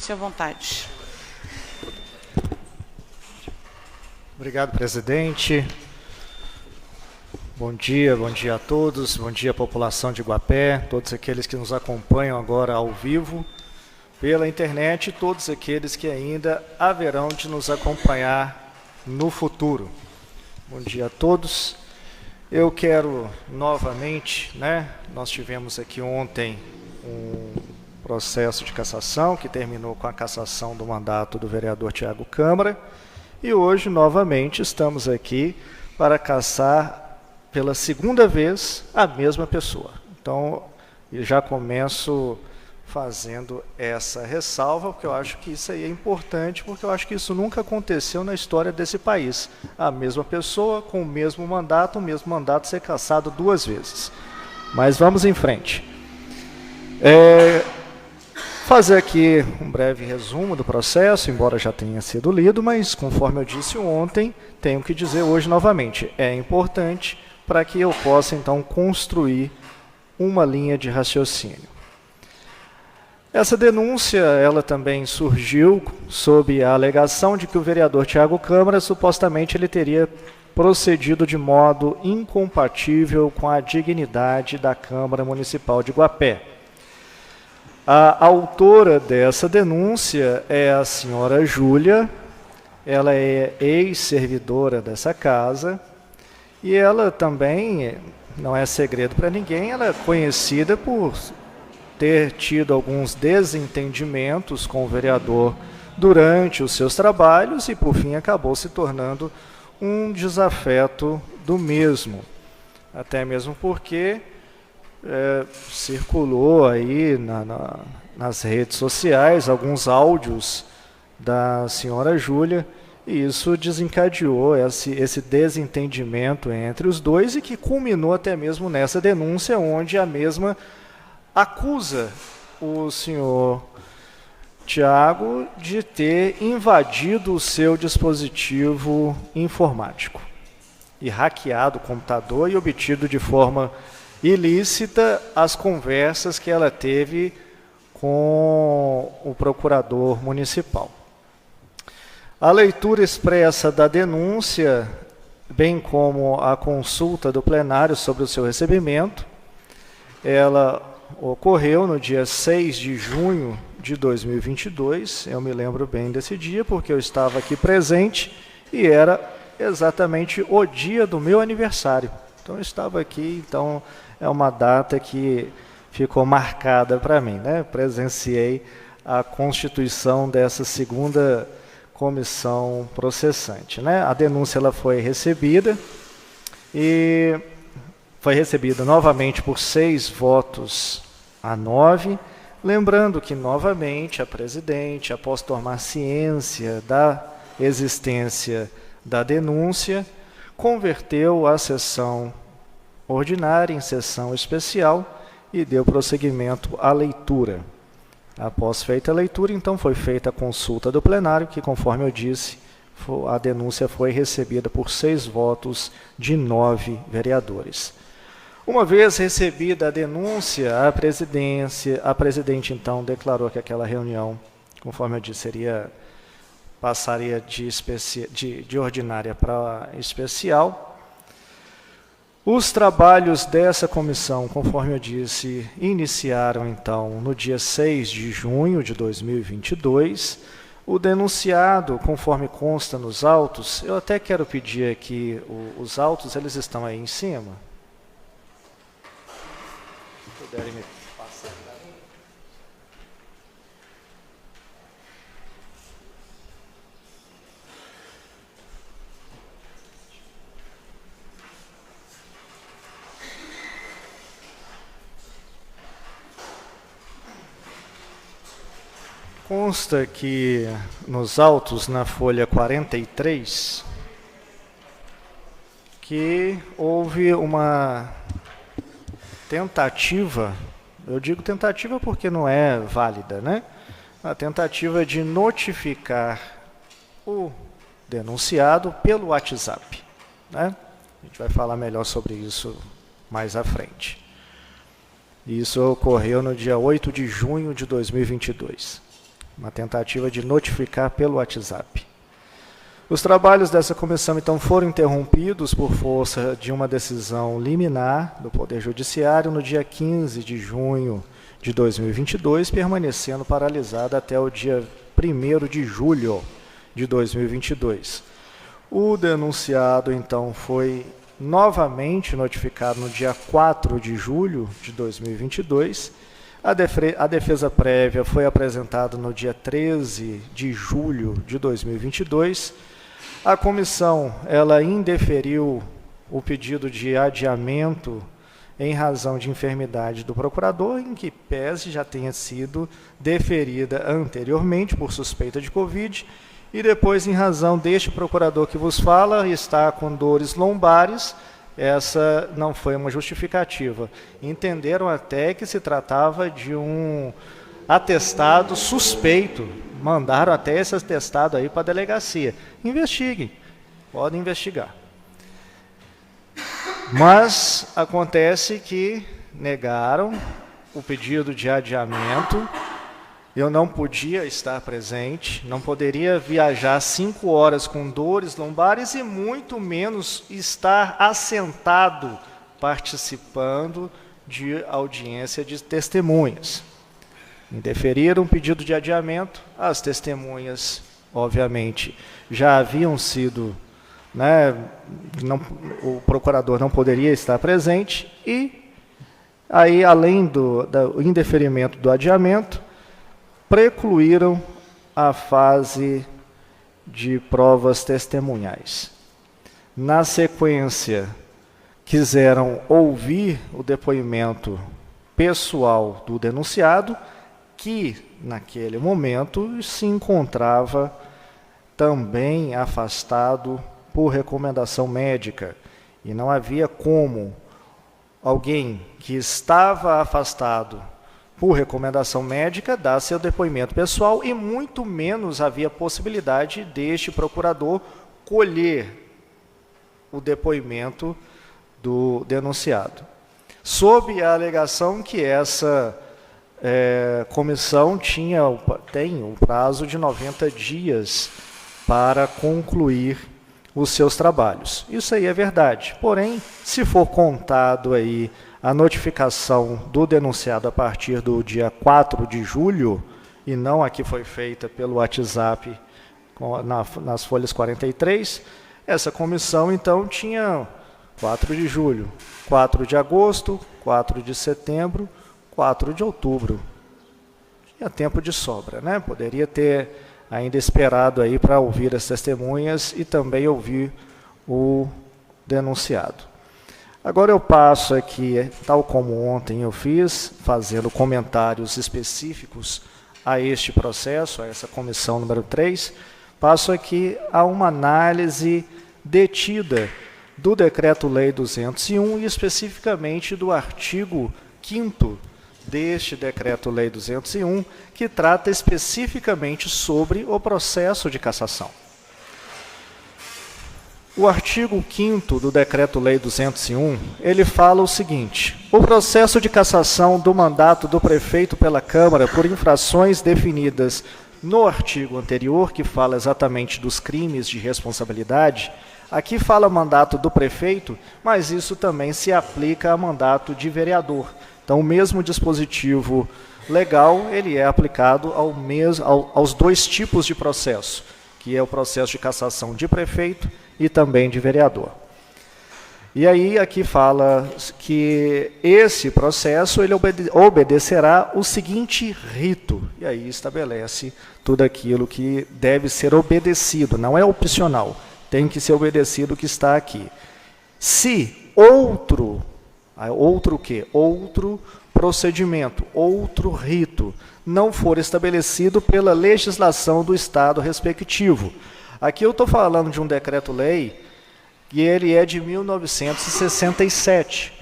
Sinta-se à vontade. Obrigado, presidente. Bom dia a todos, bom dia, população de Guapé, todos aqueles que nos acompanham agora ao vivo pela internet e todos aqueles que ainda haverão de nos acompanhar no futuro. Bom dia a todos. Eu quero novamente, nós tivemos aqui ontem um processo de cassação que terminou com a cassação do mandato do vereador Tiago Câmara e hoje novamente estamos aqui para cassar pela segunda vez a mesma pessoa. Então, eu já começo fazendo essa ressalva, porque eu acho que isso aí é importante, porque eu acho que isso nunca aconteceu na história desse país. A mesma pessoa, com o mesmo mandato ser cassado duas vezes. Mas vamos em frente. Fazer aqui um breve resumo do processo, embora já tenha sido lido, mas conforme eu disse ontem, tenho que dizer hoje novamente, é importante para que eu possa, então, construir uma linha de raciocínio. Essa denúncia, ela também surgiu sob a alegação de que o vereador Tiago Câmara, supostamente, ele teria procedido de modo incompatível com a dignidade da Câmara Municipal de Guapé. A autora dessa denúncia é a senhora Júlia, ela é ex-servidora dessa casa, e ela também, não é segredo para ninguém, ela é conhecida por ter tido alguns desentendimentos com o vereador durante os seus trabalhos e, por fim, acabou se tornando um desafeto do mesmo. Até mesmo porque circulou aí nas redes sociais alguns áudios da senhora Júlia, e isso desencadeou esse desentendimento entre os dois e que culminou até mesmo nessa denúncia, onde a mesma acusa o senhor Tiago de ter invadido o seu dispositivo informático e hackeado o computador e obtido de forma ilícita as conversas que ela teve com o procurador municipal. A leitura expressa da denúncia, bem como a consulta do plenário sobre o seu recebimento, ela ocorreu no dia 6 de junho de 2022, eu me lembro bem desse dia, porque eu estava aqui presente e era exatamente o dia do meu aniversário. Então, eu estava aqui, então é uma data que ficou marcada para mim, Presenciei a constituição dessa segunda comissão processante, A denúncia ela foi recebida e foi recebida novamente por 6 votos a 9, lembrando que novamente a presidente, após tomar ciência da existência da denúncia, converteu a sessão ordinária em sessão especial e deu prosseguimento à leitura. Após feita a leitura, então, foi feita a consulta do plenário, que, conforme eu disse, a denúncia foi recebida por 6 votos de 9 vereadores. Uma vez recebida a denúncia, a presidente, então, declarou que aquela reunião, conforme eu disse, passaria de ordinária para especial. Os trabalhos dessa comissão, conforme eu disse, iniciaram, então, no dia 6 de junho de 2022. O denunciado, conforme consta nos autos, eu até quero pedir aqui, os autos, eles estão aí em cima. Se puderem me passar para mim. Consta que nos autos, na folha 43, que houve uma tentativa, eu digo tentativa porque não é válida, a tentativa de notificar o denunciado pelo WhatsApp. A gente vai falar melhor sobre isso mais à frente. Isso ocorreu no dia 8 de junho de 2022. uma tentativa de notificar pelo WhatsApp. Os trabalhos dessa comissão, então, foram interrompidos por força de uma decisão liminar do Poder Judiciário no dia 15 de junho de 2022, permanecendo paralisada até o dia 1º de julho de 2022. O denunciado, então, foi novamente notificado no dia 4 de julho de 2022. A defesa prévia foi apresentada no dia 13 de julho de 2022. A comissão, ela indeferiu o pedido de adiamento em razão de enfermidade do procurador, em que pese já tenha sido deferida anteriormente por suspeita de Covid, e depois, em razão deste procurador que vos fala, está com dores lombares. Essa não foi uma justificativa. Entenderam até que se tratava de um atestado suspeito. Mandaram até esse atestado aí para a delegacia. Investiguem, podem investigar. Mas acontece que negaram o pedido de adiamento. Eu não podia estar presente, não poderia viajar 5 horas com dores lombares e muito menos estar assentado participando de audiência de testemunhas. Indeferiram o pedido de adiamento, as testemunhas, obviamente, já haviam sido, o procurador não poderia estar presente e aí, além do indeferimento do adiamento, precluíram a fase de provas testemunhais. Na sequência, quiseram ouvir o depoimento pessoal do denunciado, que, naquele momento, se encontrava também afastado por recomendação médica. E não havia como alguém que estava afastado por recomendação médica, dar seu depoimento pessoal, e muito menos havia possibilidade deste procurador colher o depoimento do denunciado. Sob a alegação que essa comissão tem um prazo de 90 dias para concluir os seus trabalhos. Isso aí é verdade. Porém, se for contado aí a notificação do denunciado a partir do dia 4 de julho, e não a que foi feita pelo WhatsApp nas folhas 43, essa comissão, então, tinha 4 de julho, 4 de agosto, 4 de setembro, 4 de outubro. Tinha tempo de sobra, né? Poderia ter ainda esperado aí para ouvir as testemunhas e também ouvir o denunciado. Agora eu passo aqui, tal como ontem eu fiz, fazendo comentários específicos a este processo, a essa comissão número 3, passo aqui a uma análise detida do Decreto-Lei 201 e especificamente do artigo 5º deste Decreto-Lei 201, que trata especificamente sobre o processo de cassação. O artigo 5º do Decreto-Lei 201, ele fala o seguinte: o processo de cassação do mandato do prefeito pela Câmara por infrações definidas no artigo anterior, que fala exatamente dos crimes de responsabilidade, aqui fala mandato do prefeito, mas isso também se aplica a mandato de vereador. Então, o mesmo dispositivo legal, ele é aplicado aos dois tipos de processo, que é o processo de cassação de prefeito e também de vereador. E aí, aqui fala que esse processo ele obedecerá o seguinte rito, e aí estabelece tudo aquilo que deve ser obedecido, não é opcional, tem que ser obedecido o que está aqui. Se outro procedimento, outro rito, não for estabelecido pela legislação do Estado respectivo. Aqui eu estou falando de um decreto-lei que ele é de 1967.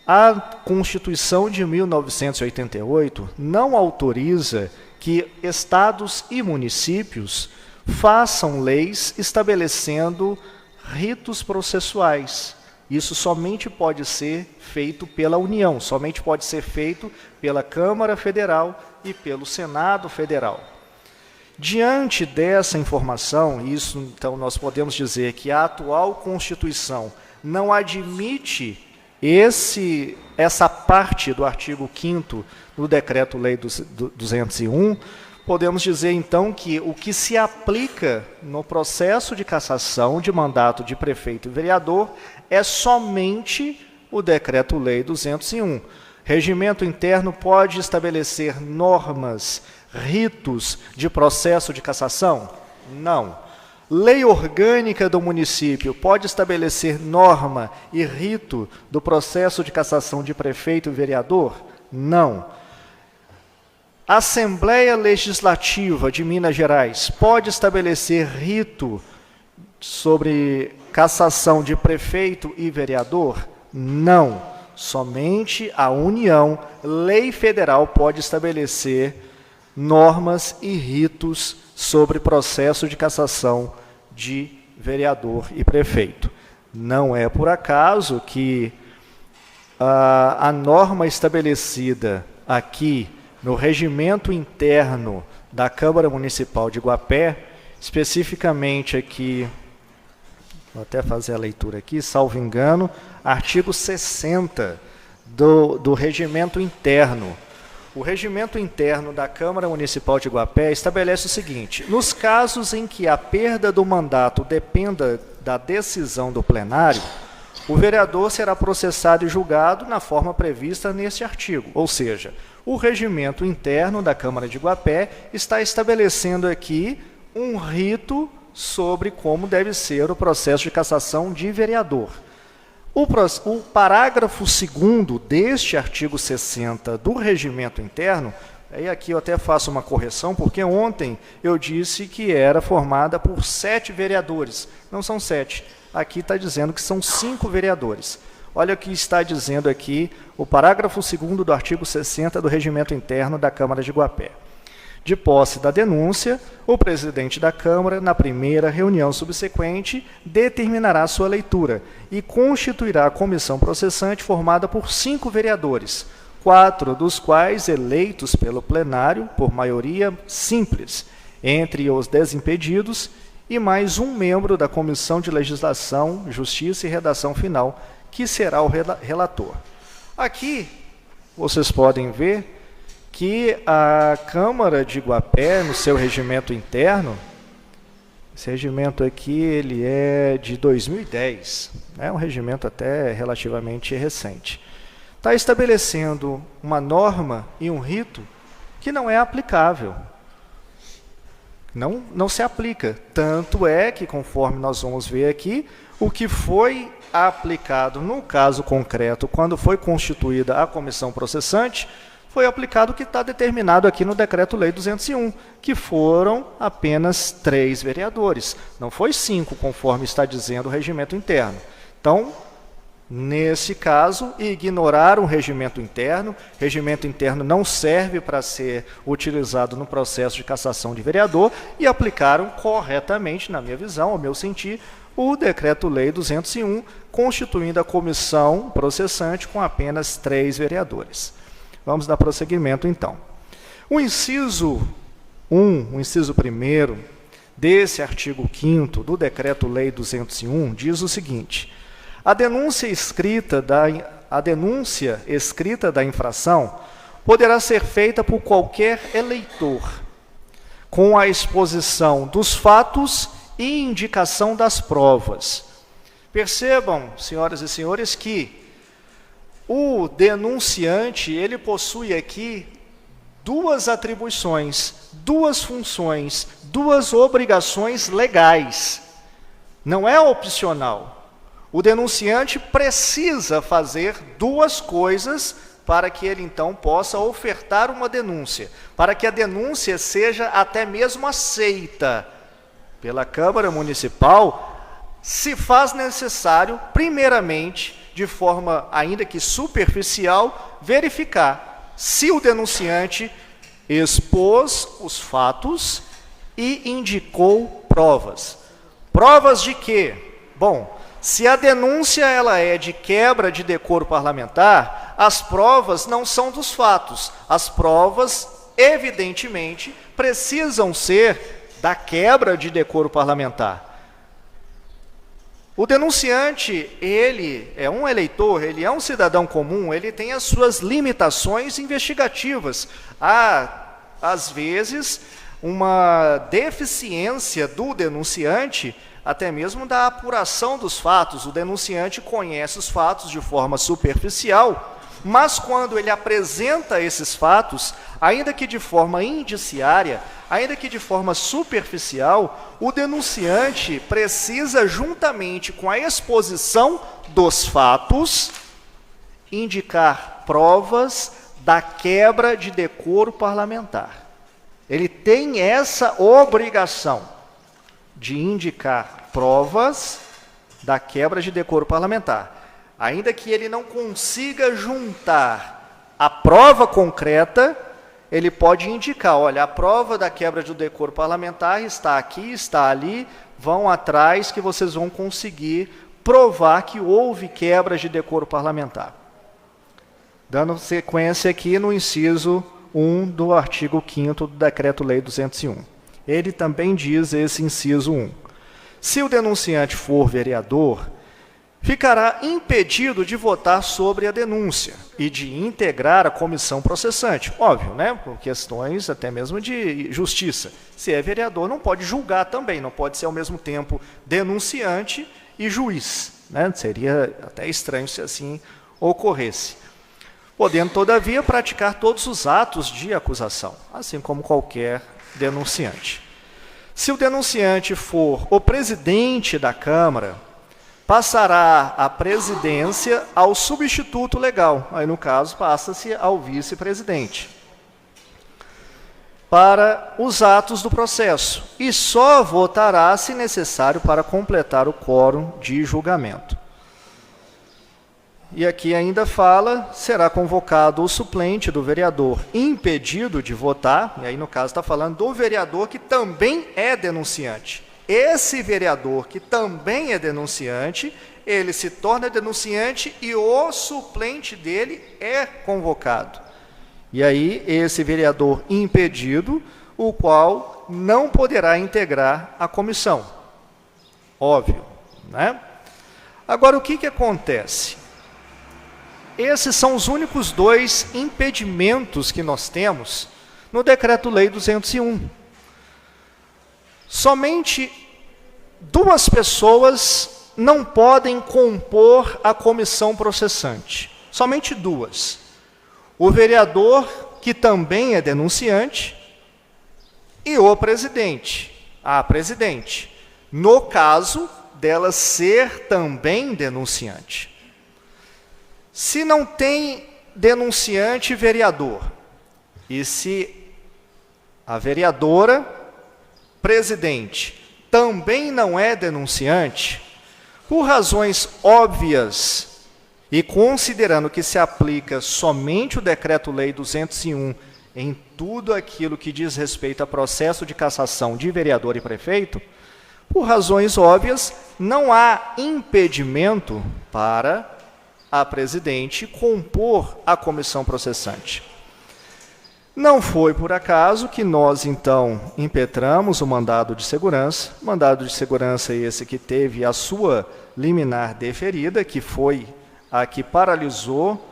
A Constituição de 1988 não autoriza que estados e municípios façam leis estabelecendo ritos processuais. Isso somente pode ser feito pela União, somente pode ser feito pela Câmara Federal e pelo Senado Federal. Diante dessa informação, isso então nós podemos dizer que a atual Constituição não admite essa parte do artigo 5º do Decreto-Lei 201, podemos dizer então que o que se aplica no processo de cassação de mandato de prefeito e vereador é somente o Decreto-Lei 201. Regimento interno pode estabelecer normas, ritos de processo de cassação? Não. Lei orgânica do município pode estabelecer norma e rito do processo de cassação de prefeito e vereador? Não. Assembleia Legislativa de Minas Gerais pode estabelecer rito sobre cassação de prefeito e vereador? Não. Somente a União, lei federal, pode estabelecer normas e ritos sobre processo de cassação de vereador e prefeito. Não é por acaso que a norma estabelecida aqui no regimento interno da Câmara Municipal de Guapé, especificamente aqui, vou até fazer a leitura aqui, salvo engano, artigo 60 do regimento interno. O regimento interno da Câmara Municipal de Guapé estabelece o seguinte: nos casos em que a perda do mandato dependa da decisão do plenário, o vereador será processado e julgado na forma prevista neste artigo. Ou seja, o regimento interno da Câmara de Guapé está estabelecendo aqui um rito sobre como deve ser o processo de cassação de vereador. O parágrafo 2º deste artigo 60 do regimento interno, aí aqui eu até faço uma correção, porque ontem eu disse que era formada por 7 vereadores. Não são 7. Aqui está dizendo que são 5 vereadores. Olha o que está dizendo aqui o parágrafo 2º do artigo 60 do regimento interno da Câmara de Guapé. De posse da denúncia, o presidente da Câmara, na primeira reunião subsequente, determinará sua leitura e constituirá a comissão processante formada por 5 vereadores, 4 dos quais eleitos pelo plenário por maioria simples, entre os desimpedidos, e mais um membro da Comissão de Legislação, Justiça e Redação Final, que será o relator. Aqui, vocês podem ver que a Câmara de Guapé, no seu regimento interno, esse regimento aqui ele é de 2010, é um regimento até relativamente recente, está estabelecendo uma norma e um rito que não é aplicável. Não se aplica. Tanto é que, conforme nós vamos ver aqui, o que foi aplicado no caso concreto, quando foi constituída a comissão processante, foi aplicado o que está determinado aqui no Decreto-Lei 201, que foram apenas 3 vereadores. Não foi 5, conforme está dizendo o regimento interno. Então, nesse caso, ignoraram o regimento interno não serve para ser utilizado no processo de cassação de vereador, e aplicaram corretamente, na minha visão, ao meu sentir, o Decreto-Lei 201, constituindo a comissão processante com apenas 3 vereadores. Vamos dar prosseguimento, então. O inciso 1, o inciso 1º desse artigo 5º do Decreto-Lei 201 diz o seguinte: a denúncia escrita da infração poderá ser feita por qualquer eleitor, com a exposição dos fatos e indicação das provas. Percebam, senhoras e senhores, que o denunciante, ele possui aqui 2 atribuições, 2 funções, 2 obrigações legais. Não é opcional. O denunciante precisa fazer 2 coisas para que ele, então, possa ofertar uma denúncia, para que a denúncia seja até mesmo aceita pela Câmara Municipal, se faz necessário, primeiramente, de forma ainda que superficial, verificar se o denunciante expôs os fatos e indicou provas. Provas de quê? Bom, se a denúncia ela é de quebra de decoro parlamentar, as provas não são dos fatos, as provas evidentemente, precisam ser da quebra de decoro parlamentar. O denunciante, ele é um eleitor, ele é um cidadão comum, ele tem as suas limitações investigativas. Há, às vezes, uma deficiência do denunciante, até mesmo da apuração dos fatos. O denunciante conhece os fatos de forma superficial, mas quando ele apresenta esses fatos, ainda que de forma indiciária, ainda que de forma superficial, o denunciante precisa, juntamente com a exposição dos fatos, indicar provas da quebra de decoro parlamentar. Ele tem essa obrigação de indicar provas da quebra de decoro parlamentar. Ainda que ele não consiga juntar a prova concreta, ele pode indicar, olha, a prova da quebra do decoro parlamentar está aqui, está ali, vão atrás que vocês vão conseguir provar que houve quebra de decoro parlamentar. Dando sequência aqui no inciso 1 do artigo 5º do Decreto-Lei 201. Ele também diz esse inciso 1. Se o denunciante for vereador, ficará impedido de votar sobre a denúncia e de integrar a comissão processante. Óbvio, né? Por questões até mesmo de justiça. Se é vereador, não pode julgar também, não pode ser ao mesmo tempo denunciante e juiz, né? Seria até estranho se assim ocorresse. Podendo, todavia, praticar todos os atos de acusação, assim como qualquer denunciante. Se o denunciante for o presidente da Câmara, passará a presidência ao substituto legal, aí no caso passa-se ao vice-presidente, para os atos do processo, e só votará se necessário para completar o quórum de julgamento. E aqui ainda fala, será convocado o suplente do vereador impedido de votar, e aí no caso está falando do vereador que também é denunciante. Esse vereador que também é denunciante, ele se torna denunciante e o suplente dele é convocado. E aí esse vereador impedido, o qual não poderá integrar a comissão. Óbvio, né? Agora, o que acontece? Esses são os únicos dois impedimentos que nós temos no Decreto-Lei 201. Somente duas pessoas não podem compor a comissão processante. Somente duas. O vereador, que também é denunciante, e o presidente, a presidente, no caso dela ser também denunciante. Se não tem denunciante e vereador, e se a vereadora, presidente, também não é denunciante, por razões óbvias, e considerando que se aplica somente o Decreto-Lei 201 em tudo aquilo que diz respeito a processo de cassação de vereador e prefeito, por razões óbvias, não há impedimento para a presidente compor a comissão processante. Não foi por acaso que nós, então, impetramos o mandado de segurança esse que teve a sua liminar deferida, que foi a que paralisou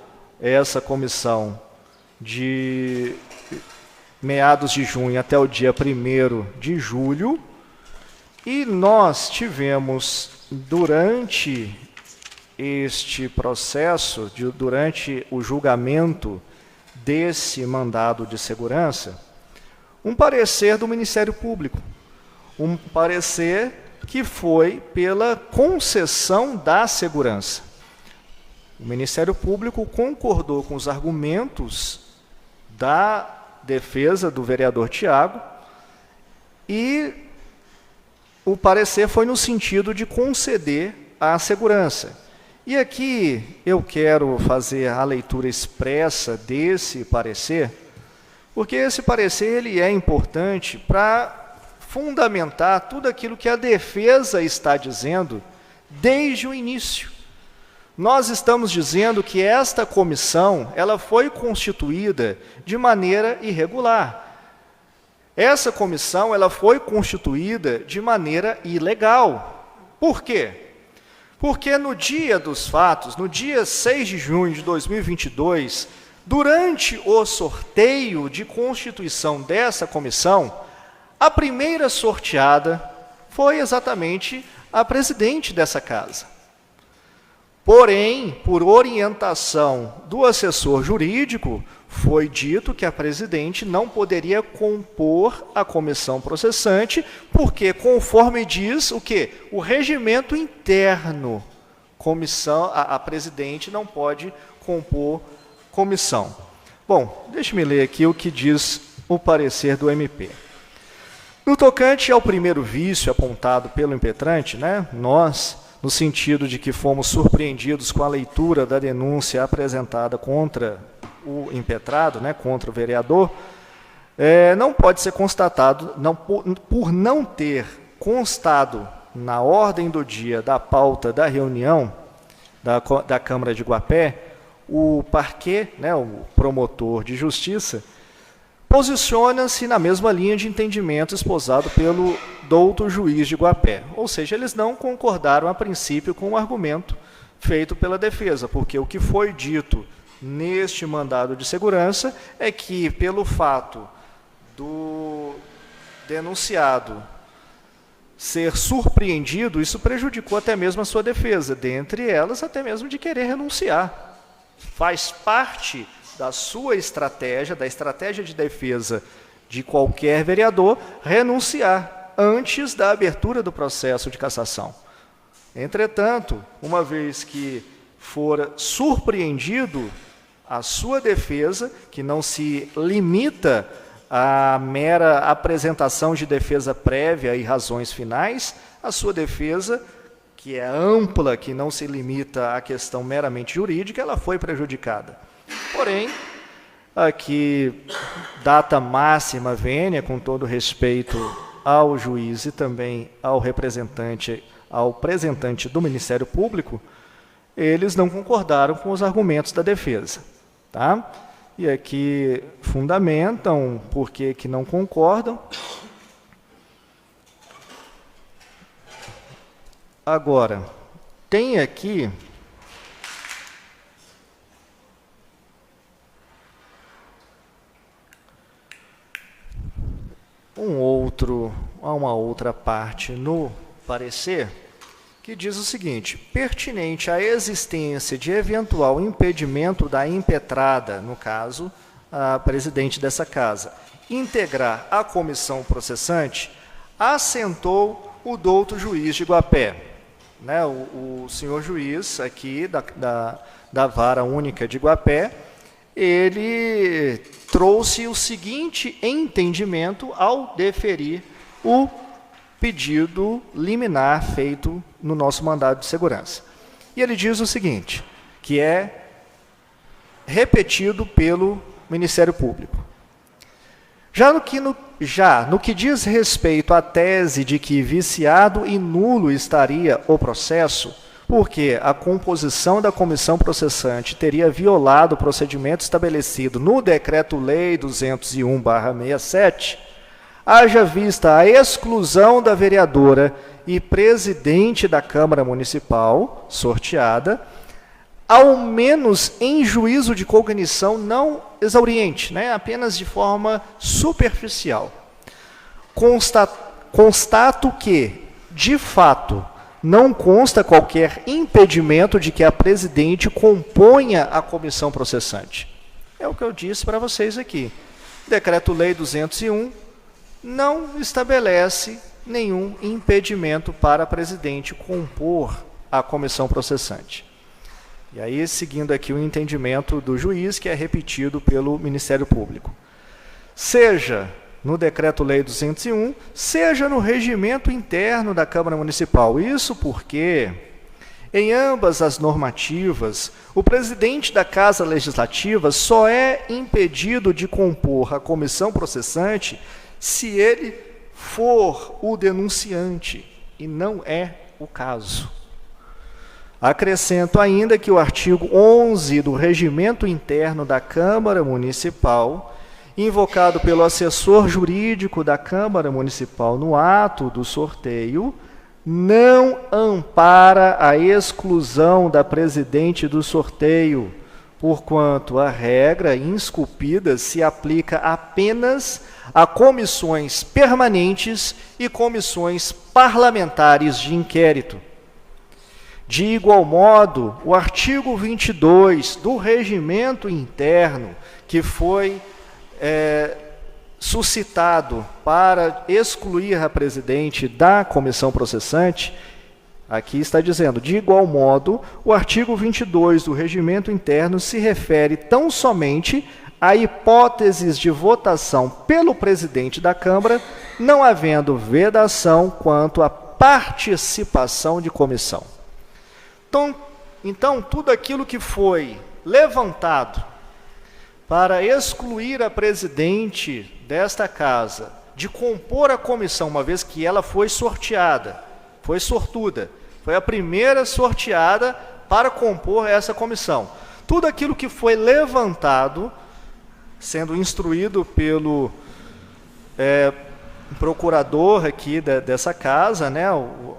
essa comissão de meados de junho até o dia 1º de julho, e nós tivemos, durante este processo, durante o julgamento desse mandado de segurança, um parecer do Ministério Público, um parecer que foi pela concessão da segurança. O Ministério Público concordou com os argumentos da defesa do vereador Tiago e o parecer foi no sentido de conceder a segurança. E aqui eu quero fazer a leitura expressa desse parecer, porque esse parecer ele é importante para fundamentar tudo aquilo que a defesa está dizendo desde o início. Nós estamos dizendo que esta comissão ela foi constituída de maneira irregular. Essa comissão ela foi constituída de maneira ilegal. Por quê? Porque no dia dos fatos, no dia 6 de junho de 2022, durante o sorteio de constituição dessa comissão, a primeira sorteada foi exatamente a presidente dessa casa. Porém, por orientação do assessor jurídico, foi dito que a presidente não poderia compor a comissão processante, porque, conforme diz o quê? O regimento interno, a presidente não pode compor comissão. Bom, deixe-me ler aqui o que diz o parecer do MP. No tocante ao primeiro vício apontado pelo impetrante, nós, no sentido de que fomos surpreendidos com a leitura da denúncia apresentada contra o impetrado, contra o vereador, não pode ser constatado, por não ter constado na ordem do dia da pauta da reunião da Câmara de Guapé, o parquet, o promotor de justiça, posiciona-se na mesma linha de entendimento esposado pelo douto juiz de Guapé. Ou seja, eles não concordaram a princípio com o argumento feito pela defesa, porque o que foi dito neste mandado de segurança é que, pelo fato do denunciado ser surpreendido, isso prejudicou até mesmo a sua defesa, dentre elas até mesmo de querer renunciar. Faz parte da sua estratégia, da estratégia de defesa de qualquer vereador, renunciar antes da abertura do processo de cassação. Entretanto, uma vez que for surpreendido, a sua defesa, que não se limita à mera apresentação de defesa prévia e razões finais, a sua defesa, que é ampla, que não se limita à questão meramente jurídica, ela foi prejudicada. Porém, aqui, data máxima vênia, com todo respeito ao juiz e também ao representante, ao representante do Ministério Público, eles não concordaram com os argumentos da defesa. Tá? E aqui fundamentam por que não concordam. Agora, tem aqui uma outra parte no parecer que diz o seguinte: pertinente à existência de eventual impedimento da impetrada, no caso, a presidente dessa casa, integrar a comissão processante, assentou o douto juiz de Guapé. O senhor juiz aqui da Vara Única de Guapé, ele trouxe o seguinte entendimento ao deferir o pedido liminar feito no nosso mandado de segurança. E ele diz o seguinte, que é repetido pelo Ministério Público. Já no que diz respeito à tese de que viciado e nulo estaria o processo, porque a composição da comissão processante teria violado o procedimento estabelecido no Decreto-Lei 201/67, haja vista a exclusão da vereadora e presidente da Câmara Municipal, sorteada, ao menos em juízo de cognição não exauriente, apenas de forma superficial. Constato que, de fato, não consta qualquer impedimento de que a presidente componha a comissão processante. É o que eu disse para vocês aqui. Decreto-Lei 201 não estabelece nenhum impedimento para a presidente compor a comissão processante. E aí, seguindo aqui o entendimento do juiz, que é repetido pelo Ministério Público. Seja no Decreto-Lei 201, seja no regimento interno da Câmara Municipal. Isso porque, em ambas as normativas, o presidente da Casa Legislativa só é impedido de compor a comissão processante se ele for o denunciante, e não é o caso. Acrescento ainda que o artigo 11 do Regimento Interno da Câmara Municipal invocado pelo assessor jurídico da Câmara Municipal no ato do sorteio, não ampara a exclusão da presidente do sorteio, porquanto a regra insculpida se aplica apenas a comissões permanentes e comissões parlamentares de inquérito. De igual modo, o artigo 22 do regimento interno, que foi suscitado para excluir a presidente da comissão processante, aqui está dizendo, de igual modo, o artigo 22 do regimento interno se refere tão somente a hipóteses de votação pelo presidente da Câmara, não havendo vedação quanto à participação de comissão. Então, tudo aquilo que foi levantado para excluir a presidente desta casa de compor a comissão, uma vez que ela foi sorteada, foi sortuda, foi a primeira sorteada para compor essa comissão. Tudo aquilo que foi levantado, sendo instruído pelo procurador aqui dessa casa, né,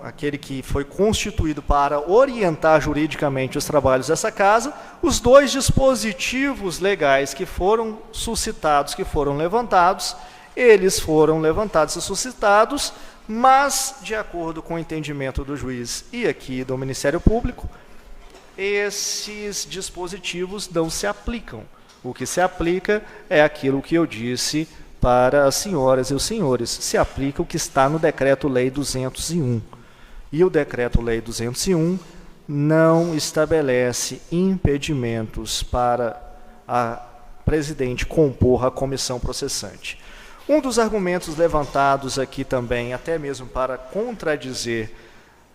aquele que foi constituído para orientar juridicamente os trabalhos dessa casa, os dois dispositivos legais que foram suscitados, que foram levantados, eles foram levantados e suscitados, mas, de acordo com o entendimento do juiz e aqui do Ministério Público, esses dispositivos não se aplicam. O que se aplica é aquilo que eu disse para as senhoras e os senhores. Se aplica o que está no Decreto-Lei 201. E o Decreto-Lei 201 não estabelece impedimentos para a presidente compor a comissão processante. Um dos argumentos levantados aqui também, até mesmo para contradizer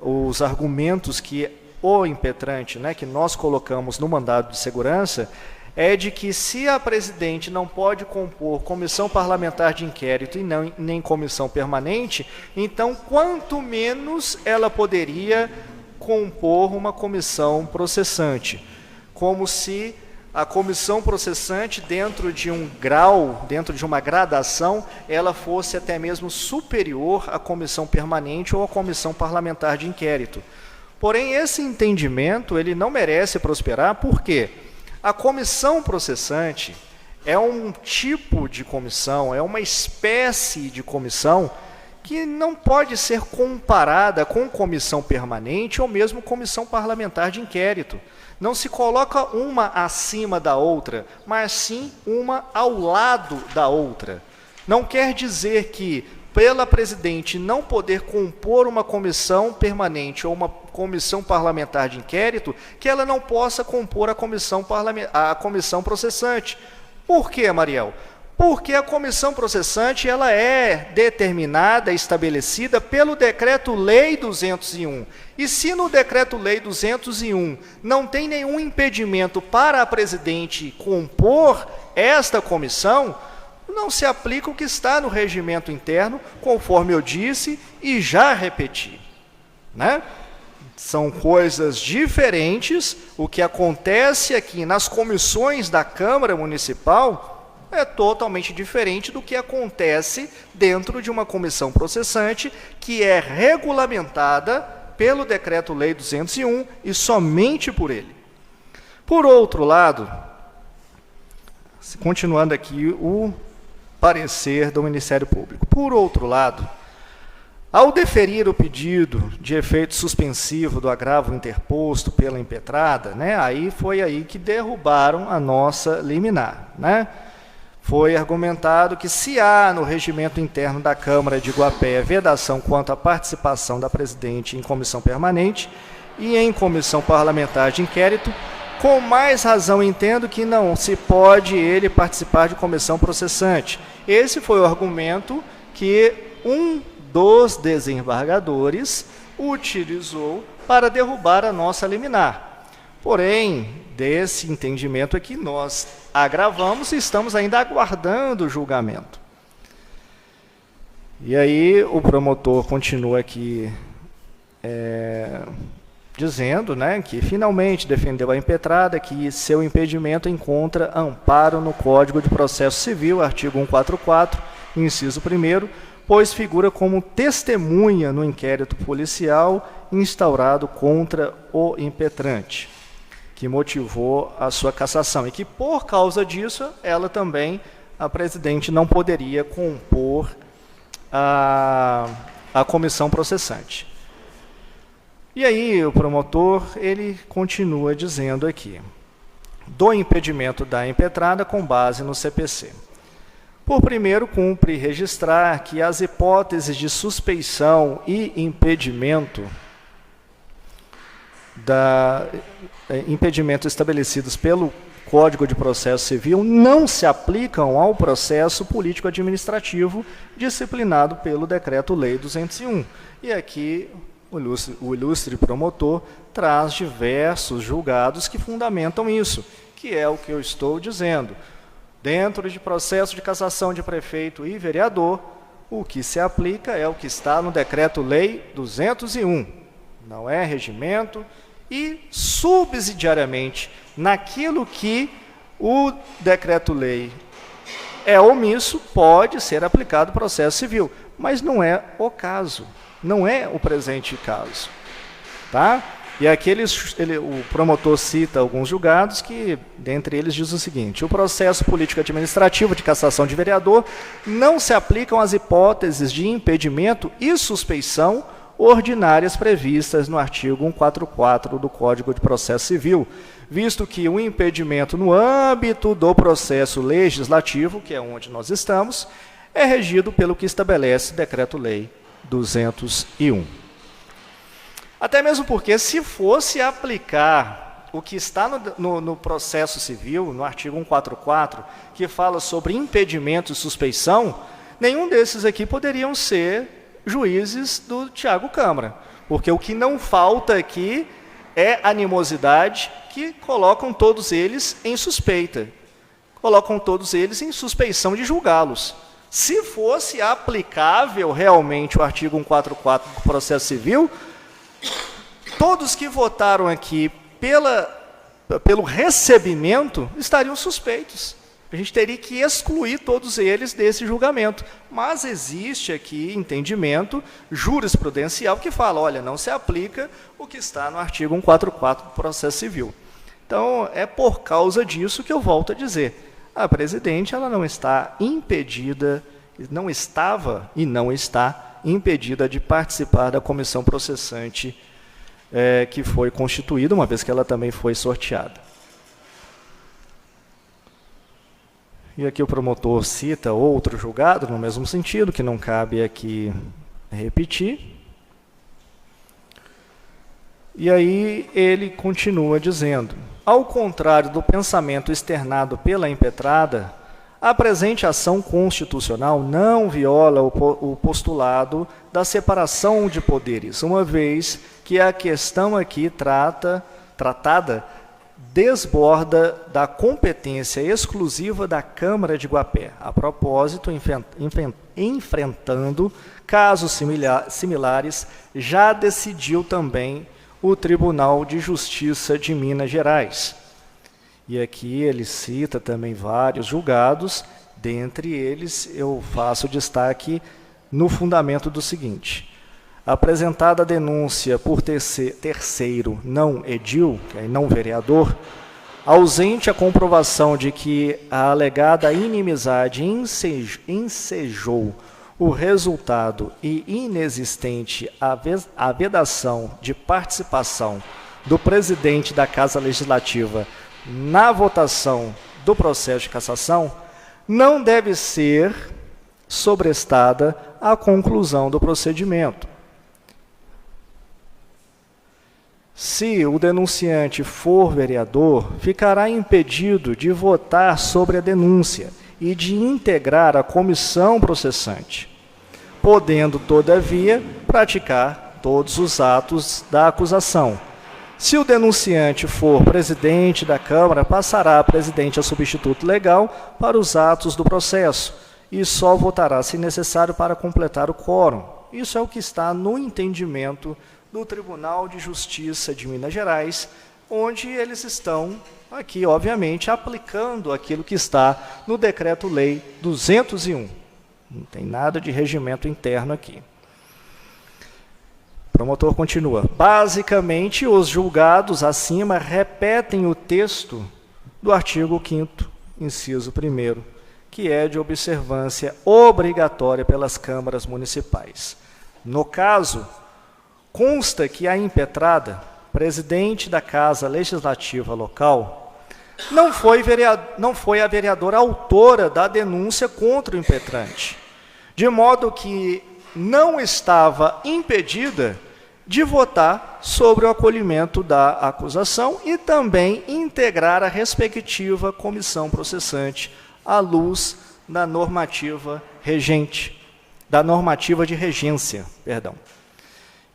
os argumentos que o impetrante, né, que nós colocamos no mandado de segurança, é de que se a presidente não pode compor comissão parlamentar de inquérito e nem comissão permanente, então quanto menos ela poderia compor uma comissão processante, como se a comissão processante, dentro de um grau, dentro de uma gradação, ela fosse até mesmo superior à comissão permanente ou à comissão parlamentar de inquérito. Porém, esse entendimento ele não merece prosperar, por quê? A comissão processante é um tipo de comissão, é uma espécie de comissão que não pode ser comparada com comissão permanente ou mesmo comissão parlamentar de inquérito. Não se coloca uma acima da outra, mas sim uma ao lado da outra. Não quer dizer que, pela presidente não poder compor uma comissão permanente ou uma comissão parlamentar de inquérito, que ela não possa compor a comissão processante. Por quê, Mariel? Porque a comissão processante ela é determinada, estabelecida pelo Decreto-Lei 201. E se no Decreto-Lei 201 não tem nenhum impedimento para a presidente compor esta comissão, não se aplica o que está no regimento interno, conforme eu disse e já repeti, né? São coisas diferentes. O que acontece aqui nas comissões da Câmara Municipal é totalmente diferente do que acontece dentro de uma comissão processante, que é regulamentada pelo Decreto-Lei 201 e somente por ele. Por outro lado, continuando aqui o parecer do Ministério Público. Por outro lado, ao deferir o pedido de efeito suspensivo do agravo interposto pela impetrada, né, foi aí que derrubaram a nossa liminar, né? Foi argumentado que se há no regimento interno da Câmara de Guapé vedação quanto à participação da presidente em comissão permanente e em comissão parlamentar de inquérito, com mais razão entendo que não se pode ele participar de comissão processante. Esse foi o argumento que um dos desembargadores utilizou para derrubar a nossa liminar. Porém, desse entendimento aqui nós agravamos e estamos ainda aguardando o julgamento. E aí o promotor continua aqui dizendo, né, que finalmente defendeu a impetrada, que seu impedimento encontra amparo no Código de Processo Civil, artigo 144, inciso 1º, pois figura como testemunha no inquérito policial instaurado contra o impetrante, que motivou a sua cassação, e que, por causa disso, ela também, a presidente, não poderia compor a comissão processante. E aí o promotor, ele continua dizendo aqui, do impedimento da impetrada com base no CPC. Por primeiro, cumpre registrar que as hipóteses de suspeição e impedimento estabelecidos pelo Código de Processo Civil não se aplicam ao processo político-administrativo disciplinado pelo Decreto-Lei 201. E aqui o ilustre promotor traz diversos julgados que fundamentam isso, que é o que eu estou dizendo. Dentro de processo de cassação de prefeito e vereador, o que se aplica é o que está no Decreto-Lei 201. Não é regimento e, subsidiariamente, naquilo que o Decreto-Lei é omisso, pode ser aplicado processo civil, mas não é o caso, não é o presente caso. Tá? E aqui o promotor cita alguns julgados que, dentre eles, diz o seguinte: o processo político-administrativo de cassação de vereador não se aplicam às hipóteses de impedimento e suspeição ordinárias previstas no artigo 144 do Código de Processo Civil, visto que o impedimento no âmbito do processo legislativo, que é onde nós estamos, é regido pelo que estabelece o Decreto-Lei 201. Até mesmo porque, se fosse aplicar o que está no processo civil, no artigo 144, que fala sobre impedimento e suspeição, nenhum desses aqui poderiam ser juízes do Thiago Câmara, porque o que não falta aqui é animosidade, que colocam todos eles em suspeita, colocam todos eles em suspeição de julgá-los. Se fosse aplicável realmente o artigo 144 do processo civil, todos que votaram aqui pelo recebimento estariam suspeitos. A gente teria que excluir todos eles desse julgamento. Mas existe aqui entendimento jurisprudencial que fala, olha, não se aplica o que está no artigo 144 do processo civil. Então, é por causa disso que eu volto a dizer. A presidente, ela não está impedida, não estava e não está impedida de participar da comissão processante que foi constituída, uma vez que ela também foi sorteada. E aqui o promotor cita outro julgado, no mesmo sentido, que não cabe aqui repetir. E aí ele continua dizendo, ao contrário do pensamento externado pela impetrada, a presente ação constitucional não viola o postulado da separação de poderes, uma vez que a questão aqui tratada desborda da competência exclusiva da Câmara de Guapé. A propósito, enfrentando casos similares, já decidiu também o Tribunal de Justiça de Minas Gerais. E aqui ele cita também vários julgados, dentre eles eu faço destaque no fundamento do seguinte: apresentada a denúncia por terceiro não edil, que é não vereador, ausente a comprovação de que a alegada inimizade ensejou o resultado e inexistente a vedação de participação do presidente da Casa Legislativa na votação do processo de cassação, não deve ser sobrestada a conclusão do procedimento. Se o denunciante for vereador, ficará impedido de votar sobre a denúncia e de integrar a comissão processante, podendo, todavia, praticar todos os atos da acusação. Se o denunciante for presidente da Câmara, passará a presidente a substituto legal para os atos do processo e só votará se necessário para completar o quórum. Isso é o que está no entendimento do Tribunal de Justiça de Minas Gerais, onde eles estão aqui, obviamente, aplicando aquilo que está no Decreto-Lei 201. Não tem nada de regimento interno aqui. O promotor continua. Basicamente, os julgados acima repetem o texto do artigo 5º, inciso 1º, que é de observância obrigatória pelas câmaras municipais. No caso, consta que a impetrada, presidente da Casa Legislativa local, não foi a vereadora autora da denúncia contra o impetrante, de modo que não estava impedida de votar sobre o acolhimento da acusação e também integrar a respectiva comissão processante à luz da normativa de regência, perdão.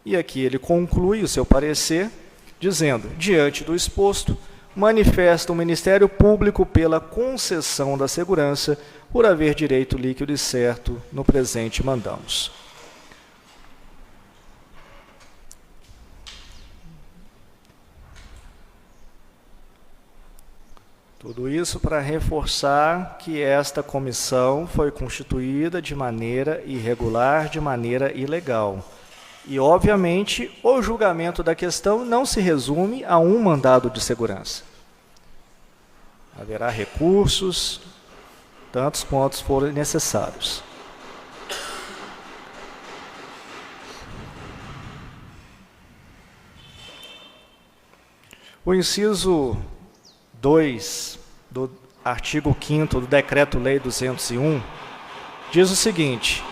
E aqui ele conclui o seu parecer dizendo: diante do exposto, manifesta o Ministério Público pela concessão da segurança por haver direito líquido e certo no presente mandamos. Tudo isso para reforçar que esta comissão foi constituída de maneira irregular, de maneira ilegal. E, obviamente, o julgamento da questão não se resume a um mandado de segurança. Haverá recursos, tantos quantos forem necessários. O inciso 2 do artigo 5º do Decreto-Lei 201 diz o seguinte: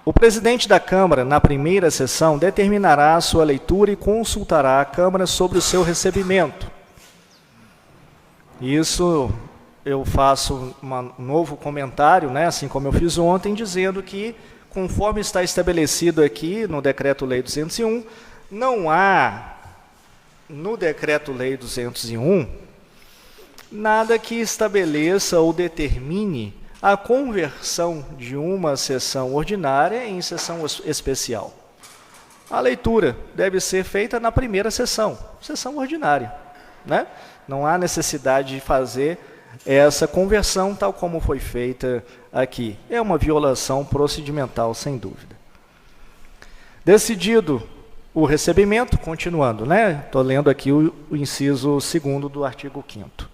o presidente da Câmara, na primeira sessão, determinará a sua leitura e consultará a Câmara sobre o seu recebimento. Isso eu faço um novo comentário, né, assim como eu fiz ontem, dizendo que, conforme está estabelecido aqui no Decreto-Lei 201, não há no Decreto-Lei 201 nada que estabeleça ou determine a conversão de uma sessão ordinária em sessão especial. A leitura deve ser feita na primeira sessão ordinária, né? Não há necessidade de fazer essa conversão tal como foi feita aqui. É uma violação procedimental, sem dúvida. Decidido o recebimento, continuando, né? Estou lendo aqui o inciso 2º do artigo 5º.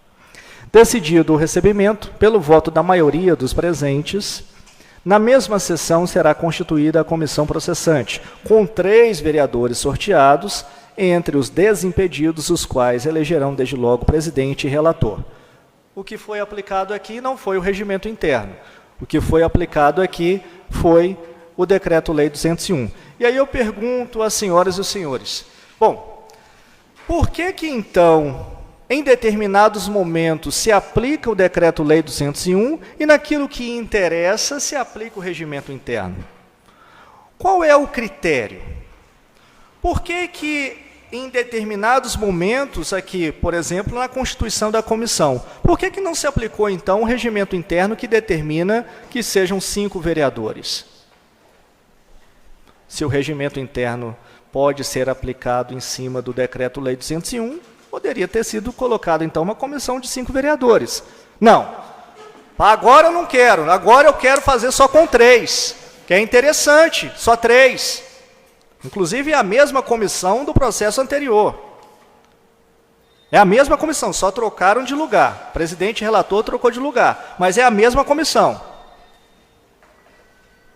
Decidido o recebimento, pelo voto da maioria dos presentes, na mesma sessão será constituída a comissão processante, com 3 vereadores sorteados, entre os desimpedidos, os quais elegerão desde logo presidente e relator. O que foi aplicado aqui não foi o regimento interno. O que foi aplicado aqui foi o Decreto-Lei 201. E aí eu pergunto às senhoras e aos senhores, bom, por que então, em determinados momentos, se aplica o Decreto-Lei 201 e naquilo que interessa se aplica o regimento interno? Qual é o critério? Por que em determinados momentos aqui, por exemplo, na constituição da comissão, por que não se aplicou então o regimento interno que determina que sejam 5 vereadores? Se o regimento interno pode ser aplicado em cima do Decreto-Lei 201, poderia ter sido colocado, então, uma comissão de 5 vereadores. Não. Agora eu não quero. Agora eu quero fazer só com 3. Que é interessante. Só 3. Inclusive, é a mesma comissão do processo anterior. É a mesma comissão, só trocaram de lugar. Presidente e relator trocou de lugar. Mas é a mesma comissão.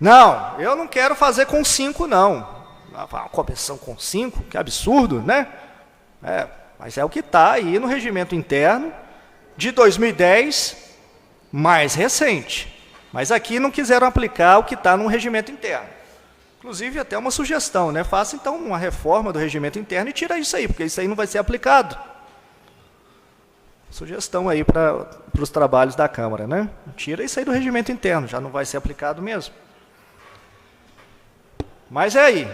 Não, eu não quero fazer com 5, não. Uma comissão com 5? Que absurdo, né? Mas é o que está aí no regimento interno de 2010, mais recente. Mas aqui não quiseram aplicar o que está no regimento interno. Inclusive, até uma sugestão, né? Faça, então, uma reforma do regimento interno e tira isso aí, porque isso aí não vai ser aplicado. Sugestão aí para os trabalhos da Câmara, né? Tira isso aí do regimento interno, já não vai ser aplicado mesmo. Mas é aí.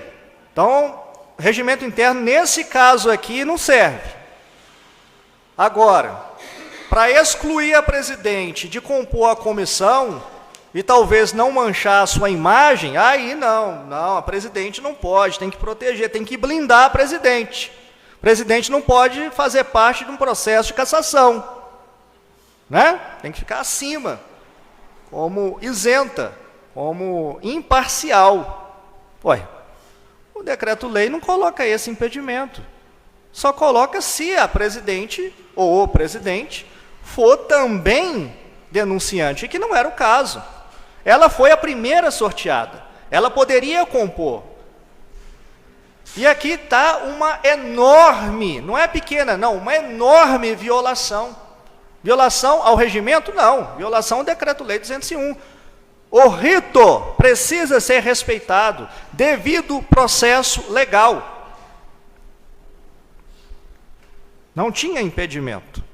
Então, regimento interno, nesse caso aqui, não serve. Agora, para excluir a presidente de compor a comissão, e talvez não manchar a sua imagem, aí não, a presidente não pode, tem que proteger, tem que blindar a presidente. O presidente não pode fazer parte de um processo de cassação, né? Tem que ficar acima, como isenta, como imparcial. Ué, o decreto-lei não coloca esse impedimento. Só coloca se a presidente ou o presidente for também denunciante, que não era o caso. Ela foi a primeira sorteada. Ela poderia compor. E aqui está uma enorme, não é pequena, não, uma enorme violação. Violação ao regimento? Não. Violação ao Decreto-Lei 201. O rito precisa ser respeitado, devido processo legal. Não tinha impedimento.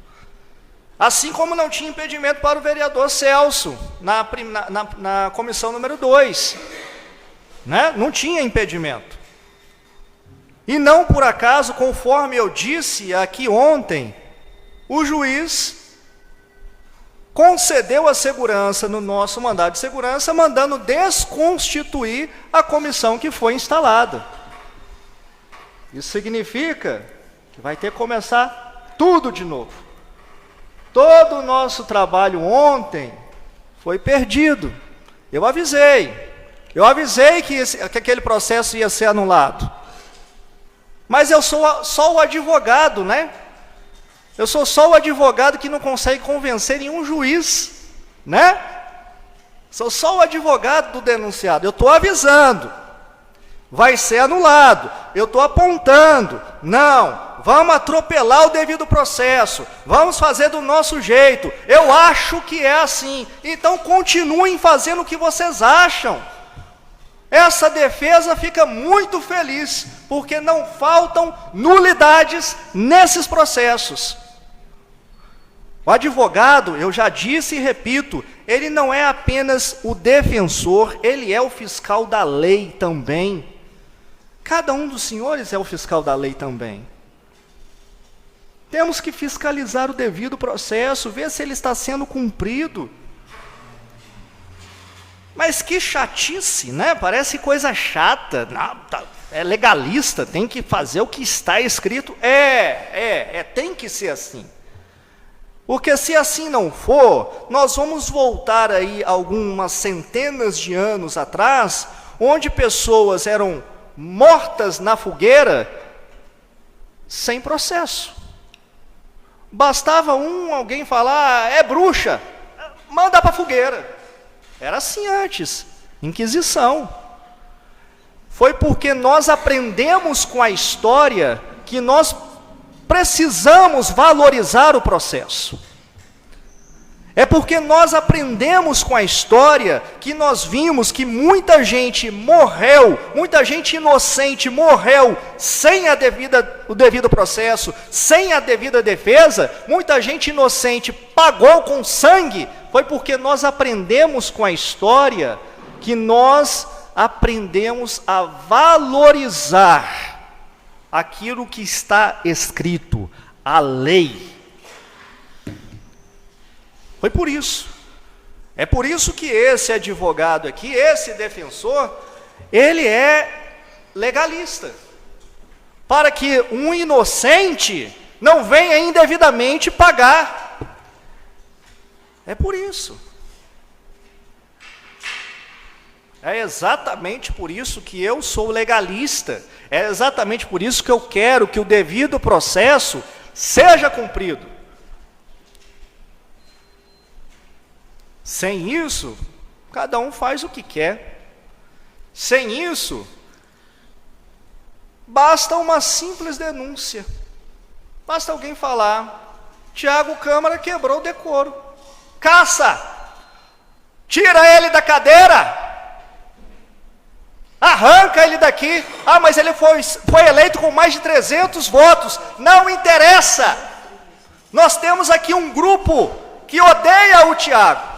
Assim como não tinha impedimento para o vereador Celso, na comissão número 2. Né? Não tinha impedimento. E não por acaso, conforme eu disse aqui ontem, o juiz concedeu a segurança no nosso mandado de segurança, mandando desconstituir a comissão que foi instalada. Isso significa que vai ter que começar tudo de novo. Todo o nosso trabalho ontem foi perdido. Eu avisei que aquele processo ia ser anulado. Mas eu sou só o advogado, né? Eu sou só o advogado que não consegue convencer nenhum juiz, né? Sou só o advogado do denunciado. Eu estou avisando, vai ser anulado. Eu estou apontando, não, vamos atropelar o devido processo, vamos fazer do nosso jeito. Eu acho que é assim. Então continuem fazendo o que vocês acham. Essa defesa fica muito feliz, porque não faltam nulidades nesses processos. O advogado, eu já disse e repito, ele não é apenas o defensor, ele é o fiscal da lei também. Cada um dos senhores é o fiscal da lei também. Temos que fiscalizar o devido processo, ver se ele está sendo cumprido. Mas que chatice, né? Parece coisa chata. Não, é legalista, tem que fazer o que está escrito. Tem que ser assim. Porque se assim não for, nós vamos voltar aí algumas centenas de anos atrás, onde pessoas eram mortas na fogueira sem processo. Bastava alguém falar, é bruxa, manda para a fogueira. Era assim antes, Inquisição. Foi porque nós aprendemos com a história que nós precisamos valorizar o processo. É porque nós aprendemos com a história que nós vimos que muita gente morreu, muita gente inocente morreu sem o devido processo, sem a devida defesa, muita gente inocente pagou com sangue. Foi porque nós aprendemos com a história que nós aprendemos a valorizar aquilo que está escrito, a lei. Foi por isso. É por isso que esse advogado aqui, esse defensor, ele é legalista. Para que um inocente não venha indevidamente pagar. É por isso. É exatamente por isso que eu sou legalista. É exatamente por isso que eu quero que o devido processo seja cumprido. Sem isso, cada um faz o que quer. Sem isso, basta uma simples denúncia. Basta alguém falar, Tiago Câmara quebrou o decoro. Caça! Tira ele da cadeira! Arranca ele daqui. Ah, mas ele foi eleito com mais de 300 votos. Não interessa. Nós temos aqui um grupo que odeia o Tiago.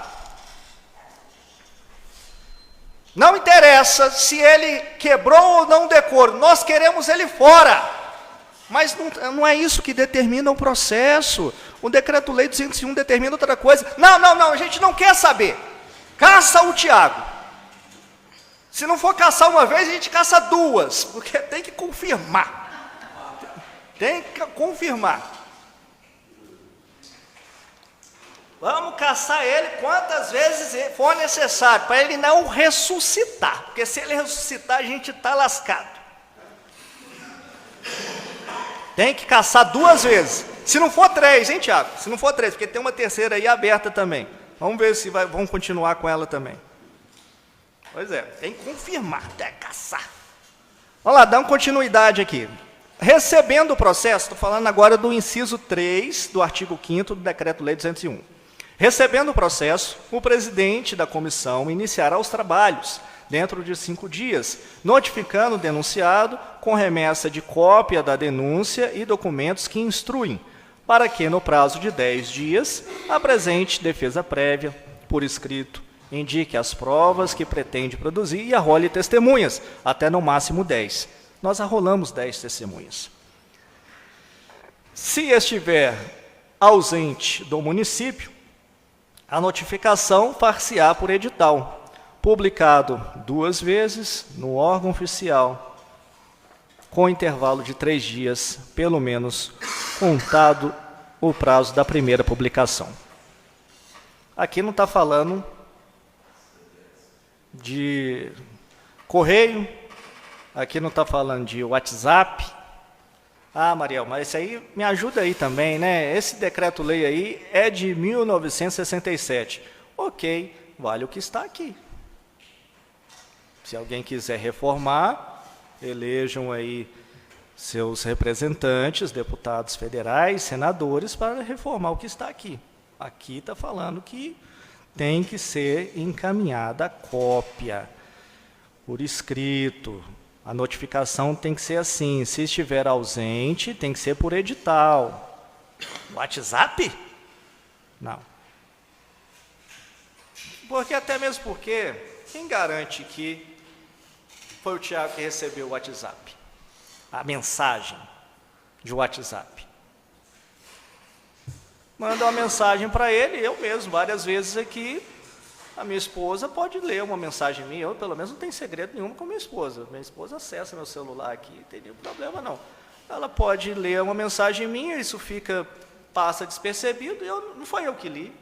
Não interessa se ele quebrou ou não o decoro, nós queremos ele fora. Mas não é isso que determina o processo. O Decreto-Lei 201 determina outra coisa. Não, a gente não quer saber. Caça o Tiago. Se não for caçar uma vez, a gente caça duas, porque tem que confirmar. Tem que confirmar. Vamos caçar ele quantas vezes for necessário, para ele não ressuscitar. Porque se ele ressuscitar, a gente está lascado. Tem que caçar duas vezes. Se não for três, hein, Tiago? Se não for três, porque tem uma terceira aí aberta também. Vamos ver se vamos continuar com ela também. Pois é, tem que confirmar, tem que caçar. Vamos lá, dá uma continuidade aqui. Recebendo o processo, estou falando agora do inciso 3 do artigo 5º do Decreto-Lei 201. Recebendo o processo, o presidente da comissão iniciará os trabalhos dentro de 5 dias, notificando o denunciado com remessa de cópia da denúncia e documentos que instruem, para que, no prazo de 10 dias, apresente defesa prévia, por escrito, indique as provas que pretende produzir e arrole testemunhas, até no máximo 10. Nós arrolamos 10 testemunhas. Se estiver ausente do município, a notificação far-se-á por edital, publicado 2 vezes no órgão oficial, com intervalo de 3 dias, pelo menos, contado o prazo da primeira publicação. Aqui não está falando de correio, aqui não está falando de WhatsApp. Ah, Mariel, mas esse aí me ajuda aí também, né? Esse decreto-lei aí é de 1967. Ok, vale o que está aqui. Se alguém quiser reformar, elejam aí seus representantes, deputados federais, senadores, para reformar o que está aqui. Aqui está falando que tem que ser encaminhada a cópia, por escrito. A notificação tem que ser assim, se estiver ausente, tem que ser por edital. WhatsApp? Não. Porque até mesmo porque, quem garante que foi o Tiago que recebeu o WhatsApp? A mensagem de WhatsApp. Manda uma mensagem para ele, eu mesmo, várias vezes aqui, a minha esposa pode ler uma mensagem minha, eu pelo menos não tenho segredo nenhum com minha esposa. Minha esposa acessa meu celular aqui, não tem nenhum problema não. Ela pode ler uma mensagem minha, isso passa despercebido, e não foi eu que li.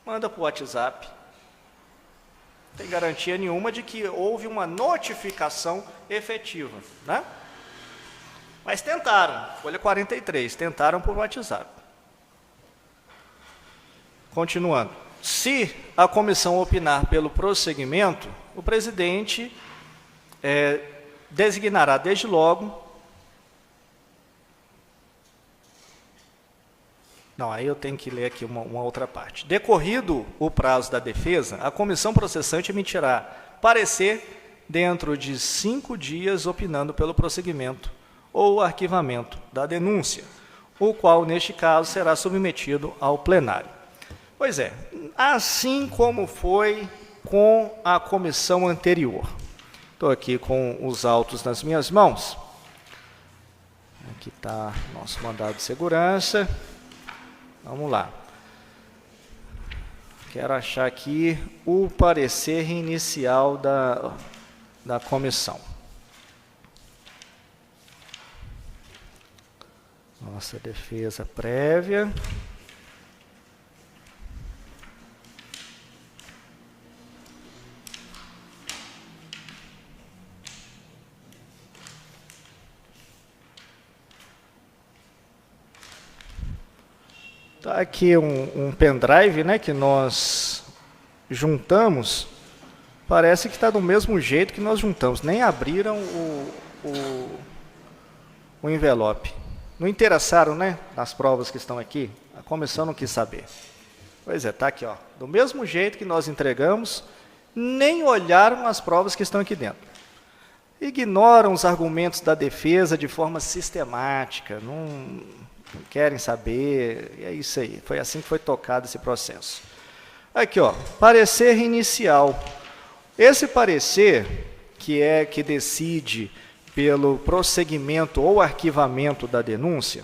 Manda para o WhatsApp. Não tem garantia nenhuma de que houve uma notificação efetiva, né? Mas tentaram, folha 43, tentaram por WhatsApp. Continuando. Se a comissão opinar pelo prosseguimento, o presidente designará desde logo... Não, aí eu tenho que ler aqui uma outra parte. Decorrido o prazo da defesa, a comissão processante emitirá parecer dentro de 5 dias opinando pelo prosseguimento ou arquivamento da denúncia, o qual, neste caso, será submetido ao plenário. Pois é, assim como foi com a comissão anterior. Estou aqui com os autos nas minhas mãos. Aqui está nosso mandado de segurança. Vamos lá. Quero achar aqui o parecer inicial da comissão. Nossa defesa prévia. Está aqui um pendrive, né, que nós juntamos. Parece que está do mesmo jeito que nós juntamos. Nem abriram o envelope. Não interessaram, né, nas provas que estão aqui? A comissão não quis saber. Pois é, está aqui, ó. Do mesmo jeito que nós entregamos, nem olharam as provas que estão aqui dentro. Ignoram os argumentos da defesa de forma sistemática, não querem saber, e é isso aí. Foi assim que foi tocado esse processo. Aqui, ó, parecer inicial. Esse parecer, que decide pelo prosseguimento ou arquivamento da denúncia,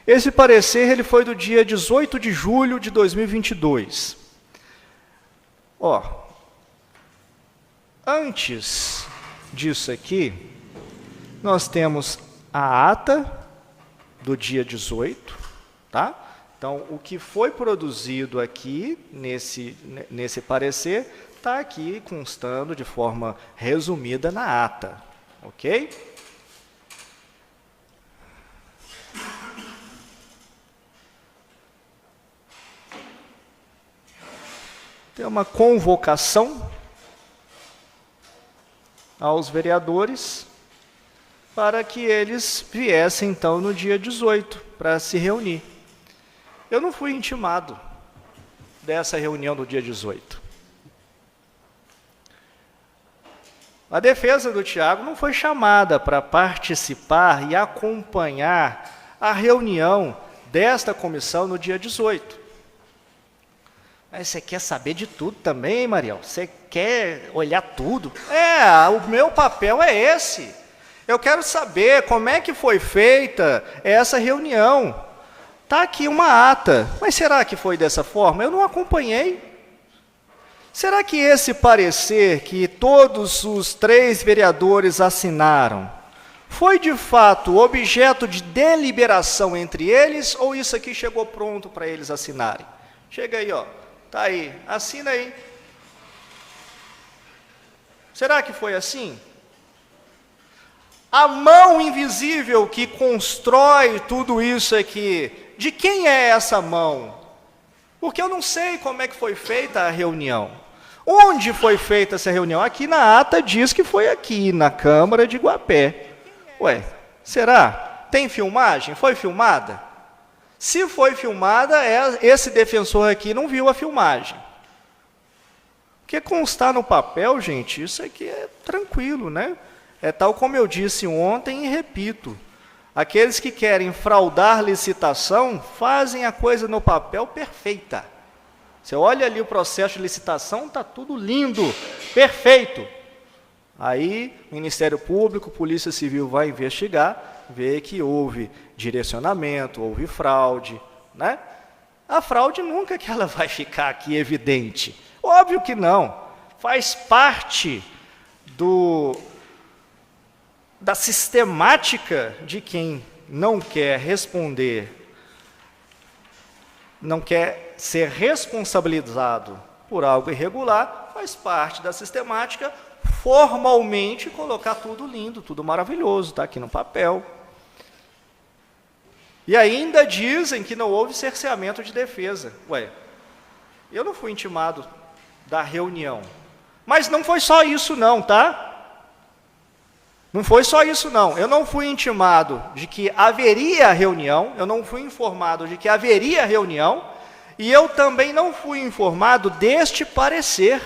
esse parecer ele foi do dia 18 de julho de 2022. Ó, antes disso aqui, nós temos a ata do dia 18, tá? Então, o que foi produzido aqui, nesse parecer, está aqui constando de forma resumida na ata, ok? Tem uma convocação aos vereadores para que eles viessem, então, no dia 18, para se reunir. Eu não fui intimado dessa reunião do dia 18. A defesa do Tiago não foi chamada para participar e acompanhar a reunião desta comissão no dia 18. Mas você quer saber de tudo também, Mariel? Você quer olhar tudo? O meu papel é esse. Eu quero saber como é que foi feita essa reunião. Está aqui uma ata, mas será que foi dessa forma? Eu não acompanhei. Será que esse parecer que todos os 3 vereadores assinaram foi de fato objeto de deliberação entre eles ou isso aqui chegou pronto para eles assinarem? Chega aí, ó. Tá aí, assina aí. Será que foi assim? A mão invisível que constrói tudo isso aqui, de quem é essa mão? Porque eu não sei como é que foi feita a reunião. Onde foi feita essa reunião? Aqui na ata diz que foi aqui, na Câmara de Guapé. Ué, será? Tem filmagem? Foi filmada? Se foi filmada, esse defensor aqui não viu a filmagem. Porque constar no papel, gente, isso aqui é tranquilo, né? É tal como eu disse ontem e repito. Aqueles que querem fraudar licitação, fazem a coisa no papel perfeita. Você olha ali o processo de licitação, está tudo lindo, perfeito. Aí, Ministério Público, Polícia Civil vai investigar, vê que houve direcionamento, houve fraude, né? A fraude nunca que ela vai ficar aqui evidente. Óbvio que não. Faz parte da sistemática de quem não quer responder, não quer ser responsabilizado por algo irregular, faz parte da sistemática formalmente colocar tudo lindo, tudo maravilhoso, está aqui no papel. E ainda dizem que não houve cerceamento de defesa. Ué, eu não fui intimado da reunião. Mas não foi só isso não, tá? Não foi só isso não. Eu não fui intimado de que haveria reunião, eu não fui informado de que haveria reunião, e eu também não fui informado deste parecer.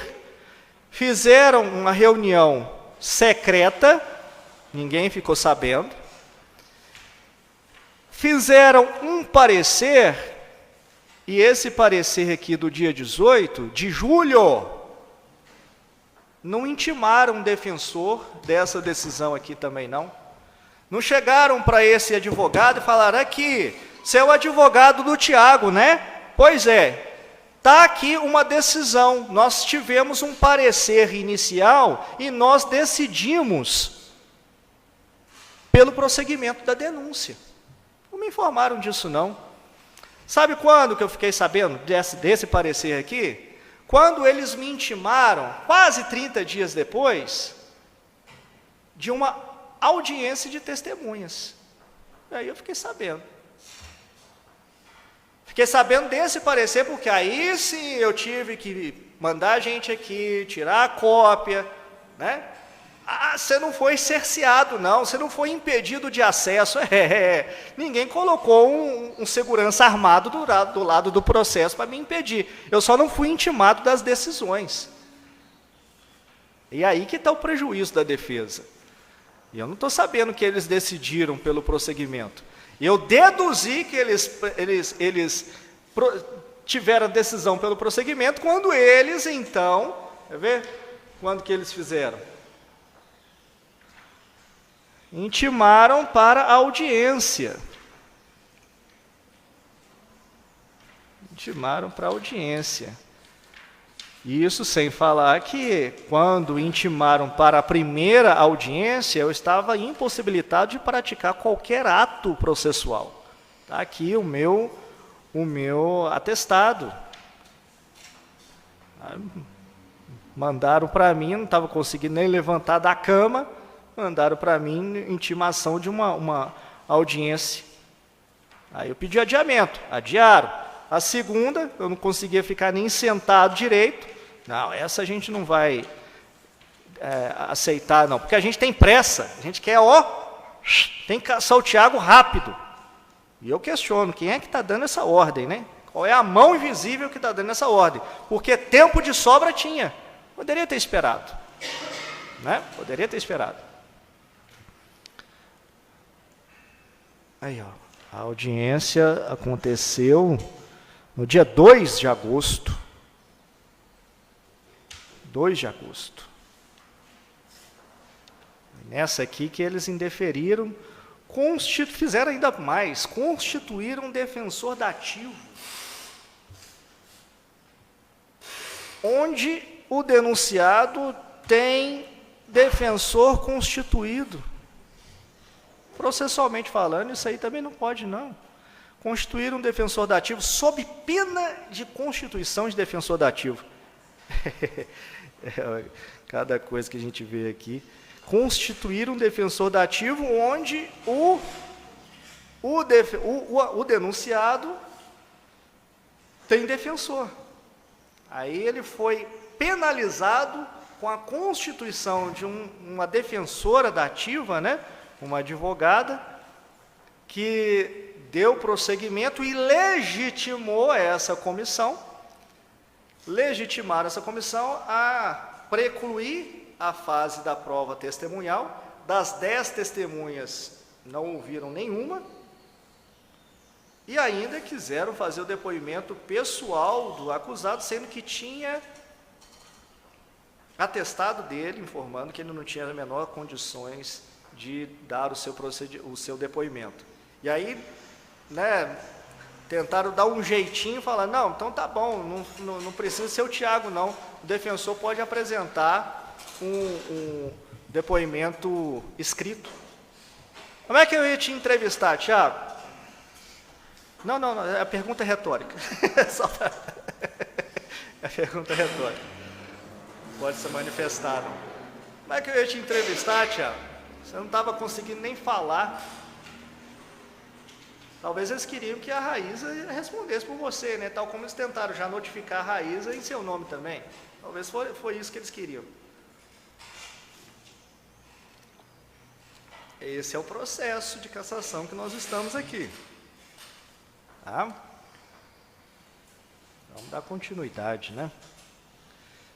Fizeram uma reunião secreta, ninguém ficou sabendo. Fizeram um parecer, e esse parecer aqui do dia 18 de julho, não intimaram um defensor dessa decisão aqui também não. Não chegaram para esse advogado e falaram, aqui, você é o advogado do Tiago, né? Pois é, está aqui uma decisão, nós tivemos um parecer inicial e nós decidimos pelo prosseguimento da denúncia. Não me informaram disso não. Sabe quando que eu fiquei sabendo desse parecer aqui? Quando eles me intimaram, quase 30 dias depois, de uma audiência de testemunhas. Aí eu fiquei sabendo. Fiquei sabendo desse parecer, porque aí sim eu tive que mandar a gente aqui, tirar a cópia, né? Ah, você não foi cerceado, não, você não foi impedido de acesso. Ninguém colocou um segurança armado do lado do processo para me impedir. Eu só não fui intimado das decisões. E aí que está o prejuízo da defesa. E eu não estou sabendo que eles decidiram pelo prosseguimento. Eu deduzi que eles tiveram a decisão pelo prosseguimento quando eles, então, quer ver? Quando que eles fizeram? Intimaram para a audiência. Intimaram para a audiência. Isso sem falar que, quando intimaram para a primeira audiência, eu estava impossibilitado de praticar qualquer ato processual. Está aqui o meu atestado. Mandaram para mim, não estava conseguindo nem levantar da cama, mandaram para mim intimação de uma audiência. Aí eu pedi adiamento, adiaram. A segunda, eu não conseguia ficar nem sentado direito. Não, essa a gente não vai aceitar, não, porque a gente tem pressa, a gente quer, tem que saltear água rápido. E eu questiono, quem é que está dando essa ordem, né? Qual é a mão invisível que está dando essa ordem? Porque tempo de sobra tinha. Poderia ter esperado, né? Poderia ter esperado. Aí, a audiência aconteceu no dia 2 de agosto. 2 de agosto. Nessa aqui que eles indeferiram, fizeram ainda mais, constituíram um defensor dativo, onde o denunciado tem defensor constituído. Processualmente falando, isso aí também não pode, não. Constituir um defensor dativo sob pena de constituição de defensor dativo. Cada coisa que a gente vê aqui. Constituir um defensor dativo onde o denunciado tem defensor. Aí ele foi penalizado com a constituição de uma defensora dativa, né? Uma advogada, que deu prosseguimento e legitimou essa comissão, legitimaram essa comissão a precluir a fase da prova testemunhal. Das 10 testemunhas, não ouviram nenhuma, e ainda quiseram fazer o depoimento pessoal do acusado, sendo que tinha atestado dele, informando que ele não tinha as menores condições de dar o seu depoimento. E aí, né, tentaram dar um jeitinho e falar, não, então tá bom, não precisa ser o Tiago, não. O defensor pode apresentar um depoimento escrito. Como é que eu ia te entrevistar, Tiago? Não, a pergunta é retórica. É a pergunta retórica. Pode se manifestar, não. Como é que eu ia te entrevistar, Tiago? Você não estava conseguindo nem falar. Talvez eles queriam que a Raíza respondesse por você, né? Tal como eles tentaram já notificar a Raíza em seu nome também. Talvez foi isso que eles queriam. Esse é o processo de cassação que nós estamos aqui. Tá? Vamos dar continuidade, né?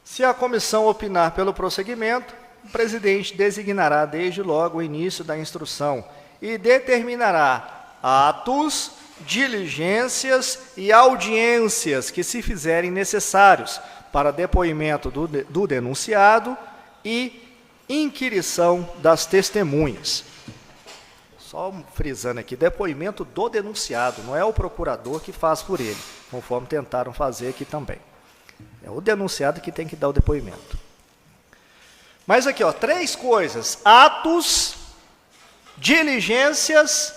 Se a comissão opinar pelo prosseguimento, o presidente designará desde logo o início da instrução e determinará atos, diligências e audiências que se fizerem necessários para depoimento do denunciado e inquirição das testemunhas. Só frisando aqui, depoimento do denunciado, não é o procurador que faz por ele, conforme tentaram fazer aqui também. É o denunciado que tem que dar o depoimento. Mas aqui, 3 coisas: atos, diligências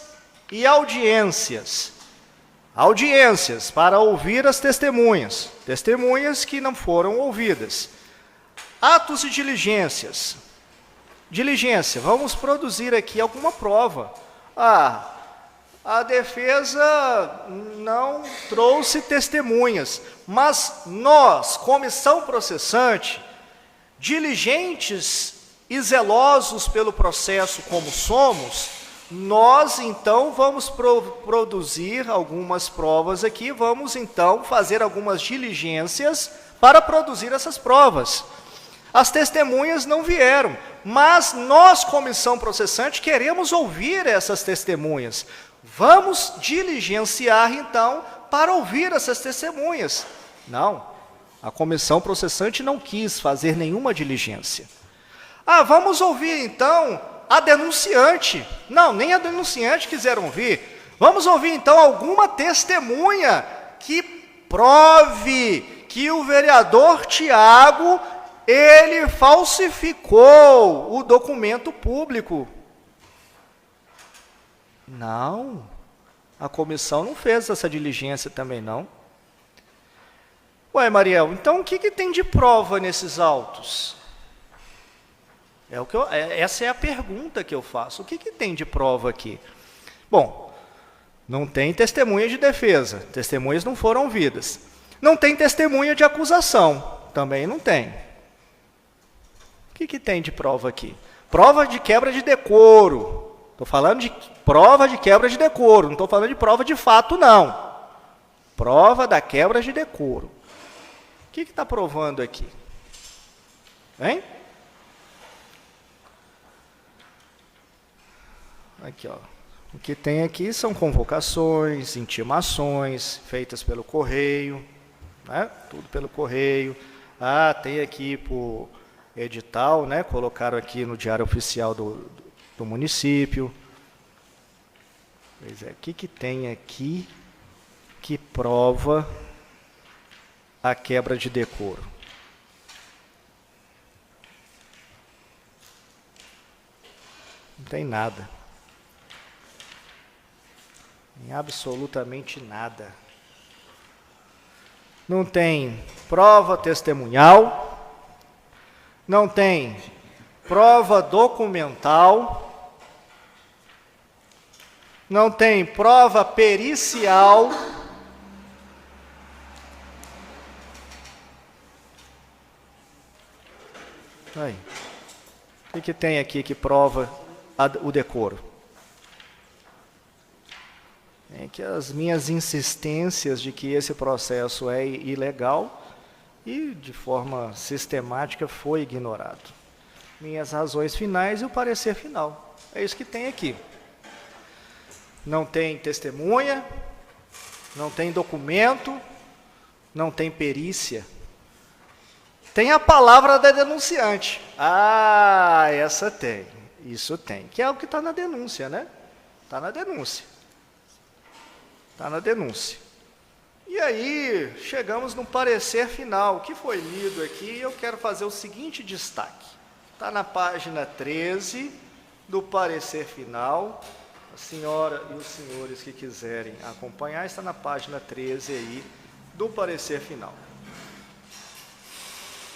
e audiências. Audiências para ouvir as testemunhas, testemunhas que não foram ouvidas. Atos e diligências. Diligência, vamos produzir aqui alguma prova. A defesa não trouxe testemunhas, mas nós, comissão processante, diligentes e zelosos pelo processo como somos, nós então vamos produzir algumas provas aqui, vamos então fazer algumas diligências para produzir essas provas. As testemunhas não vieram, mas nós, comissão processante, queremos ouvir essas testemunhas. Vamos diligenciar, então, para ouvir essas testemunhas. Não, a comissão processante não quis fazer nenhuma diligência. Vamos ouvir, então, a denunciante. Não, nem a denunciante quiseram ouvir. Vamos ouvir, então, alguma testemunha que prove que o vereador Tiago, ele falsificou o documento público. Não, a comissão não fez essa diligência também não. Ué, Mariel, então o que tem de prova nesses autos? Essa é a pergunta que eu faço. O que tem de prova aqui? Bom, não tem testemunha de defesa, testemunhas não foram ouvidas. Não tem testemunha de acusação, também não tem. O que tem de prova aqui? Prova de quebra de decoro. Estou falando de prova de quebra de decoro, não estou falando de prova de fato, não. Prova da quebra de decoro. O que está provando aqui? Hein? Aqui, ó. O que tem aqui são convocações, intimações feitas pelo correio, né? Tudo pelo correio. Ah, tem aqui por edital, né? Colocaram aqui no Diário Oficial do município. Pois é, o que tem aqui que prova a quebra de decoro? Não tem nada. Em absolutamente nada. Não tem prova testemunhal, não tem prova documental, não tem prova pericial, aí. O que tem aqui que prova o decoro? É que as minhas insistências de que esse processo é ilegal e, de forma sistemática, foi ignorado. Minhas razões finais e o parecer final. É isso que tem aqui. Não tem testemunha, não tem documento, não tem perícia. Tem a palavra da denunciante. Ah, essa tem. Isso tem. Que é o que está na denúncia, né? Está na denúncia. Está na denúncia. E aí, chegamos no parecer final, que foi lido aqui, eu quero fazer o seguinte destaque. Está na página 13 do parecer final. A senhora e os senhores que quiserem acompanhar, está na página 13 aí do parecer final.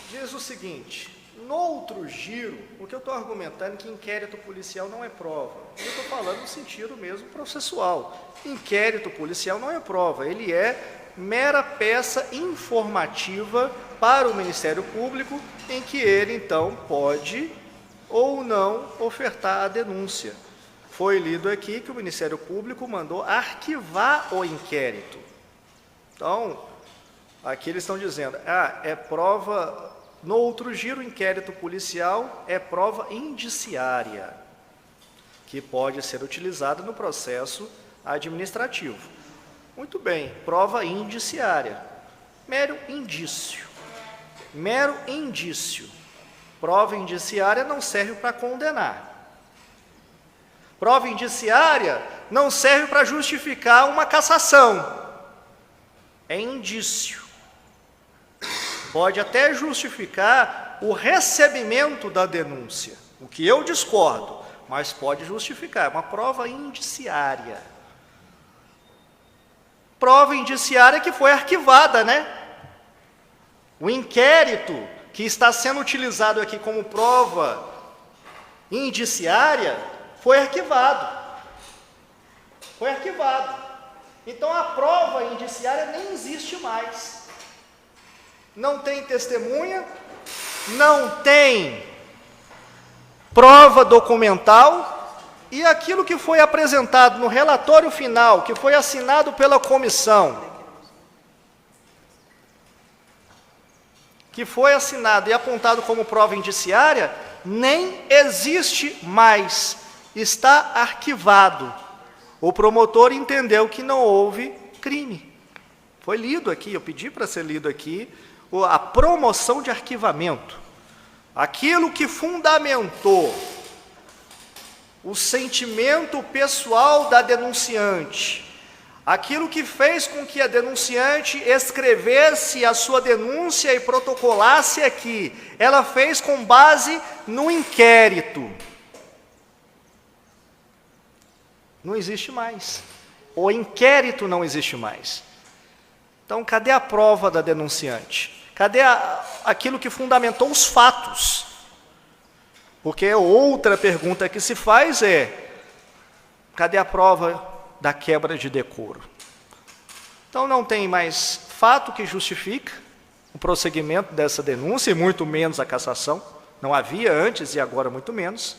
Diz o seguinte: no outro giro, o que eu estou argumentando é que inquérito policial não é prova. Eu estou falando no sentido mesmo processual. Inquérito policial não é prova, ele é mera peça informativa para o Ministério Público, em que ele, então, pode ou não ofertar a denúncia. Foi lido aqui que o Ministério Público mandou arquivar o inquérito. Então, aqui eles estão dizendo, é prova... No outro giro, o inquérito policial é prova indiciária, que pode ser utilizada no processo administrativo. Muito bem, prova indiciária. Mero indício. Mero indício. Prova indiciária não serve para condenar. Prova indiciária não serve para justificar uma cassação. É indício. Pode até justificar o recebimento da denúncia, o que eu discordo, mas pode justificar, é uma prova indiciária. Prova indiciária que foi arquivada, né? O inquérito que está sendo utilizado aqui como prova indiciária foi arquivado. Foi arquivado. Então a prova indiciária nem existe mais. Não tem testemunha, não tem prova documental, e aquilo que foi apresentado no relatório final, que foi assinado pela comissão, que foi assinado e apontado como prova indiciária, nem existe mais, está arquivado. O promotor entendeu que não houve crime. Foi lido aqui, eu pedi para ser lido aqui, a promoção de arquivamento. Aquilo que fundamentou o sentimento pessoal da denunciante, aquilo que fez com que a denunciante escrevesse a sua denúncia e protocolasse aqui, ela fez com base no inquérito. Não existe mais. O inquérito não existe mais. Então, cadê a prova da denunciante? Cadê aquilo que fundamentou os fatos? Porque outra pergunta que se faz é: cadê a prova da quebra de decoro? Então, não tem mais fato que justifica o prosseguimento dessa denúncia, e muito menos a cassação. Não havia antes e agora muito menos.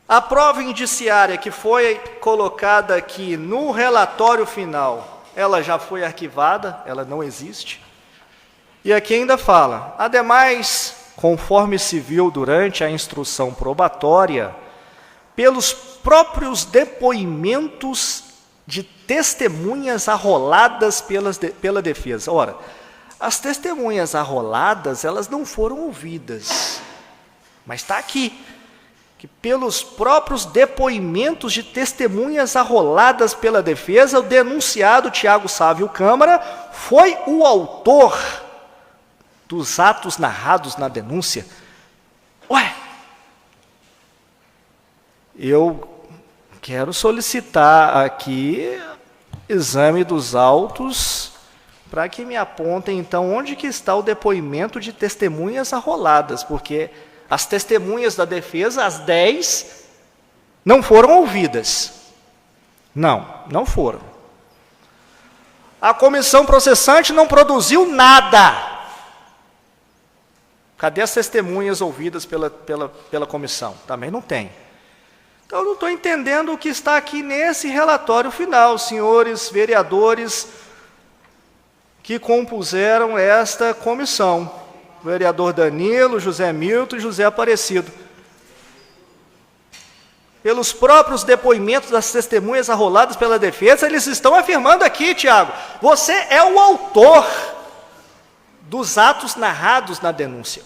A prova indiciária que foi colocada aqui no relatório final, ela já foi arquivada, ela não existe. E aqui ainda fala: ademais, conforme se viu durante a instrução probatória, pelos próprios depoimentos de testemunhas arroladas pela defesa. Ora, as testemunhas arroladas, elas não foram ouvidas, mas está aqui, que pelos próprios depoimentos de testemunhas arroladas pela defesa, o denunciado Tiago Sávio Câmara foi o autor dos atos narrados na denúncia. Ué, eu quero solicitar aqui exame dos autos para que me apontem, então, onde que está o depoimento de testemunhas arroladas, porque as testemunhas da defesa, as 10, não foram ouvidas. Não foram. A comissão processante não produziu nada. Cadê as testemunhas ouvidas pela comissão? Também não tem. Então, eu não estou entendendo o que está aqui nesse relatório final, senhores vereadores que compuseram esta comissão. O vereador Danilo, José Milton e José Aparecido. Pelos próprios depoimentos das testemunhas arroladas pela defesa, eles estão afirmando aqui, Tiago, você é o autor dos atos narrados na denúncia.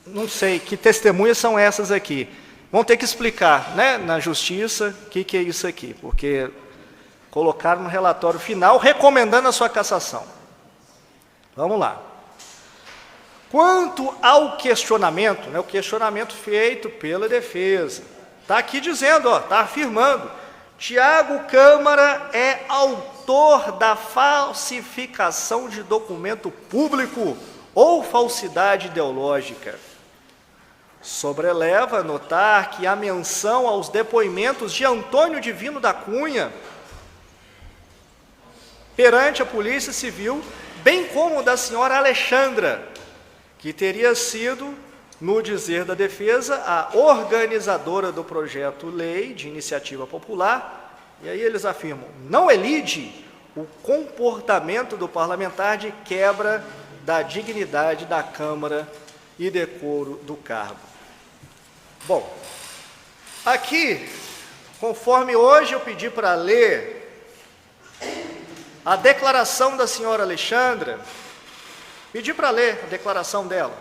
Não sei que testemunhas são essas aqui. Vão ter que explicar, né, na justiça o que é isso aqui, porque colocaram no relatório final recomendando a sua cassação. Vamos lá. Quanto ao questionamento, né, o questionamento feito pela defesa, está aqui dizendo, está afirmando, Tiago Câmara é autor da falsificação de documento público ou falsidade ideológica. Sobreleva notar que a menção aos depoimentos de Antônio Divino da Cunha perante a Polícia Civil, bem como da senhora Alexandra, que teria sido, no dizer da defesa, a organizadora do projeto-lei de iniciativa popular, e aí eles afirmam, não elide o comportamento do parlamentar de quebra da dignidade da Câmara e decoro do cargo. Bom, aqui, conforme hoje eu pedi para ler a declaração da senhora Alexandra, pedi para ler a declaração dela.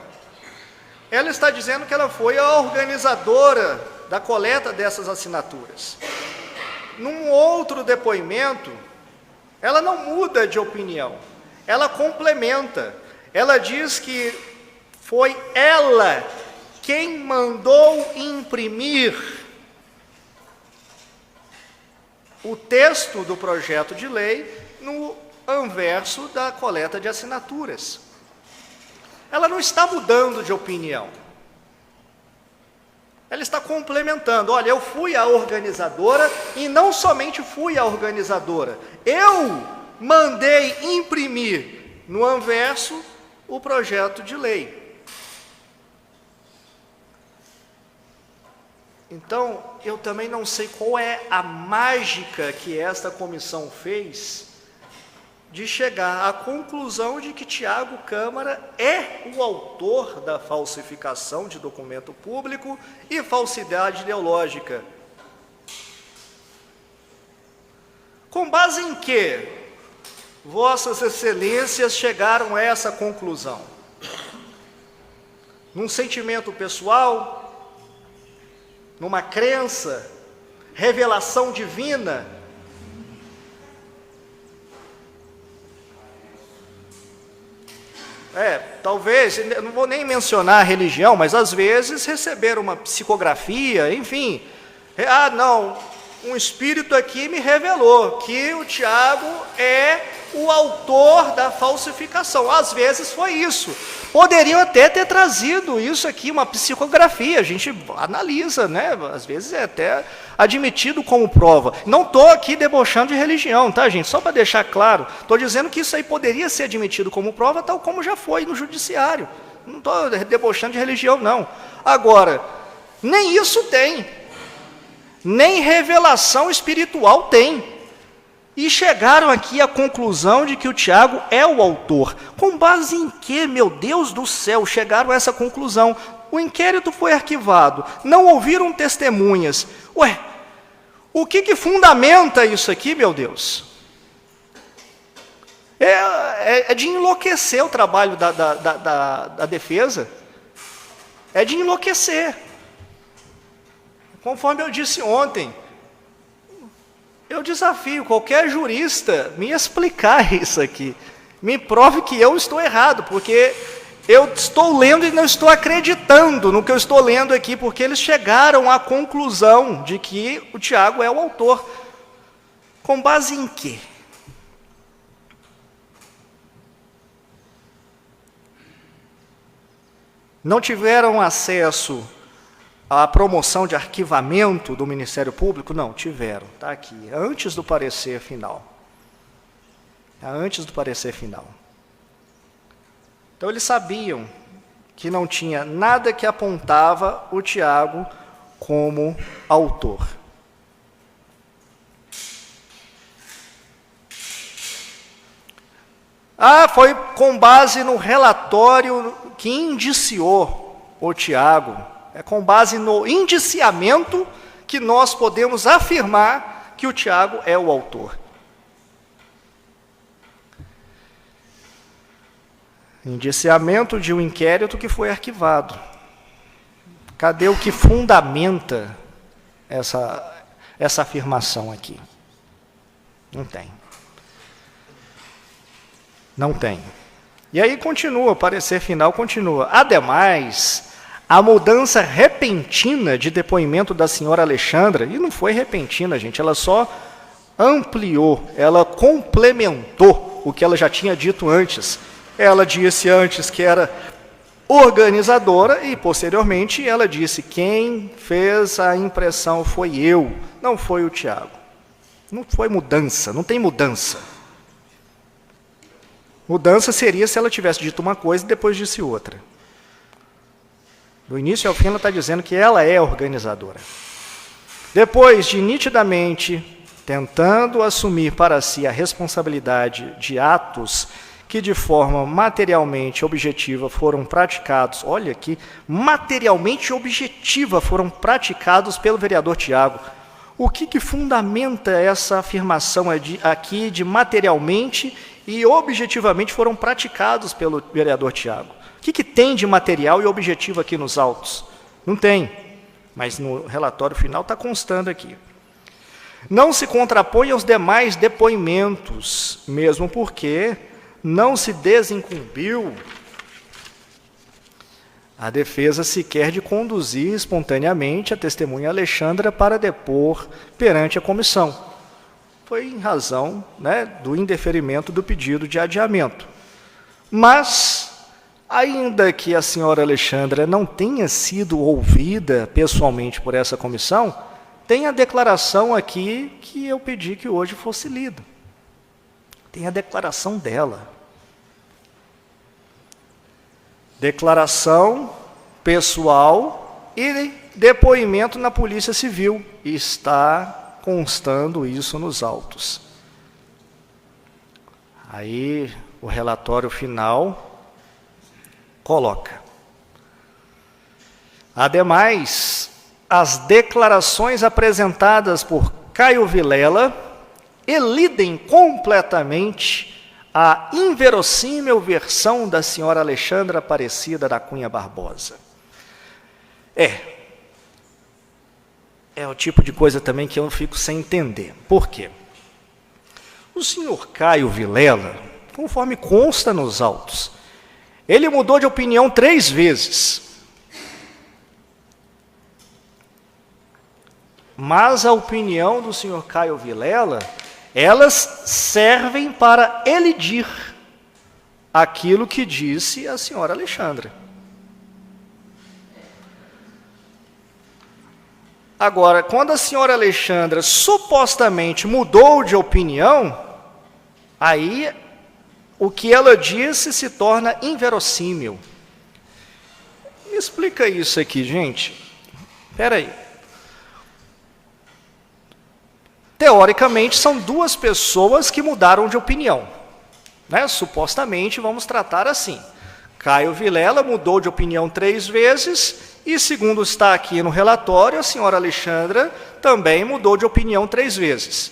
Ela está dizendo que ela foi a organizadora da coleta dessas assinaturas. Num outro depoimento, ela não muda de opinião, ela complementa. Ela diz que foi ela quem mandou imprimir o texto do projeto de lei no anverso da coleta de assinaturas. Ela não está mudando de opinião. Ela está complementando. Olha, eu fui a organizadora e não somente fui a organizadora. Eu mandei imprimir no anverso o projeto de lei. Então, eu também não sei qual é a mágica que esta comissão fez de chegar à conclusão de que Tiago Câmara é o autor da falsificação de documento público e falsidade ideológica. Com base em que Vossas Excelências chegaram a essa conclusão? Num sentimento pessoal? Numa crença? revelação divina. Talvez, eu não vou nem mencionar a religião, mas às vezes receberam uma psicografia, enfim. Não, um espírito aqui me revelou que o Tiago é o autor da falsificação. Às vezes foi isso. Poderiam até ter trazido isso aqui, uma psicografia, a gente analisa, né? Às vezes é até admitido como prova. Não estou aqui debochando de religião, tá, gente? Só para deixar claro, estou dizendo que isso aí poderia ser admitido como prova, tal como já foi no judiciário. Não estou debochando de religião, não. Agora, nem isso tem, nem revelação espiritual tem. E chegaram aqui à conclusão de que o Tiago é o autor. Com base em quê, meu Deus do céu, chegaram a essa conclusão? O inquérito foi arquivado, não ouviram testemunhas. O que fundamenta isso aqui, meu Deus? É de enlouquecer o trabalho da defesa. É de enlouquecer. Conforme eu disse ontem, eu desafio qualquer jurista me explicar isso aqui. Me prove que eu estou errado, porque eu estou lendo e não estou acreditando no que eu estou lendo aqui, porque eles chegaram à conclusão de que o Tiago é o autor. Com base em quê? Não tiveram acesso à promoção de arquivamento do Ministério Público? Não, tiveram. Está aqui, antes do parecer final. Antes do parecer final. Então, eles sabiam que não tinha nada que apontava o Tiago como autor. Foi com base no relatório que indiciou o Tiago. É com base no indiciamento que nós podemos afirmar que o Tiago é o autor. Indiciamento de um inquérito que foi arquivado. Cadê o que fundamenta essa afirmação aqui? Não tem. Não tem. E aí continua, o parecer final continua. Ademais, a mudança repentina de depoimento da senhora Alexandra, e não foi repentina, gente, ela só ampliou, ela complementou o que ela já tinha dito antes. Ela disse antes que era organizadora e, posteriormente, ela disse: quem fez a impressão foi eu, não foi o Tiago. Não foi mudança, não tem mudança. Mudança seria se ela tivesse dito uma coisa e depois disse outra. Do início ao fim, ela está dizendo que ela é organizadora. Depois de nitidamente tentando assumir para si a responsabilidade de atos que de forma materialmente objetiva foram praticados, olha aqui, materialmente objetiva foram praticados pelo vereador Tiago. O que fundamenta essa afirmação aqui de materialmente e objetivamente foram praticados pelo vereador Tiago? O que tem de material e objetivo aqui nos autos? Não tem, mas no relatório final está constando aqui. Não se contrapõe aos demais depoimentos, mesmo porque não se desincumbiu a defesa sequer de conduzir espontaneamente a testemunha Alexandra para depor perante a comissão. Foi em razão, do indeferimento do pedido de adiamento. Mas, ainda que a senhora Alexandra não tenha sido ouvida pessoalmente por essa comissão, tem a declaração aqui que eu pedi que hoje fosse lida. Tem a declaração dela. Declaração pessoal e depoimento na Polícia Civil. Está constando isso nos autos. Aí, o relatório final coloca: ademais, as declarações apresentadas por Caio Vilela elidem completamente a inverossímil versão da senhora Alexandra Aparecida da Cunha Barbosa. É o tipo de coisa também que eu fico sem entender. Por quê? O senhor Caio Vilela, conforme consta nos autos, ele mudou de opinião 3 vezes. Mas a opinião do senhor Caio Vilela, elas servem para elidir aquilo que disse a senhora Alexandra. Agora, quando a senhora Alexandra supostamente mudou de opinião, aí o que ela disse se torna inverossímil. Me explica isso aqui, gente. Espera aí. Teoricamente, são 2 pessoas que mudaram de opinião. Né? Supostamente, vamos tratar assim. Caio Vilela mudou de opinião 3 vezes, e segundo está aqui no relatório, a senhora Alexandra também mudou de opinião 3 vezes.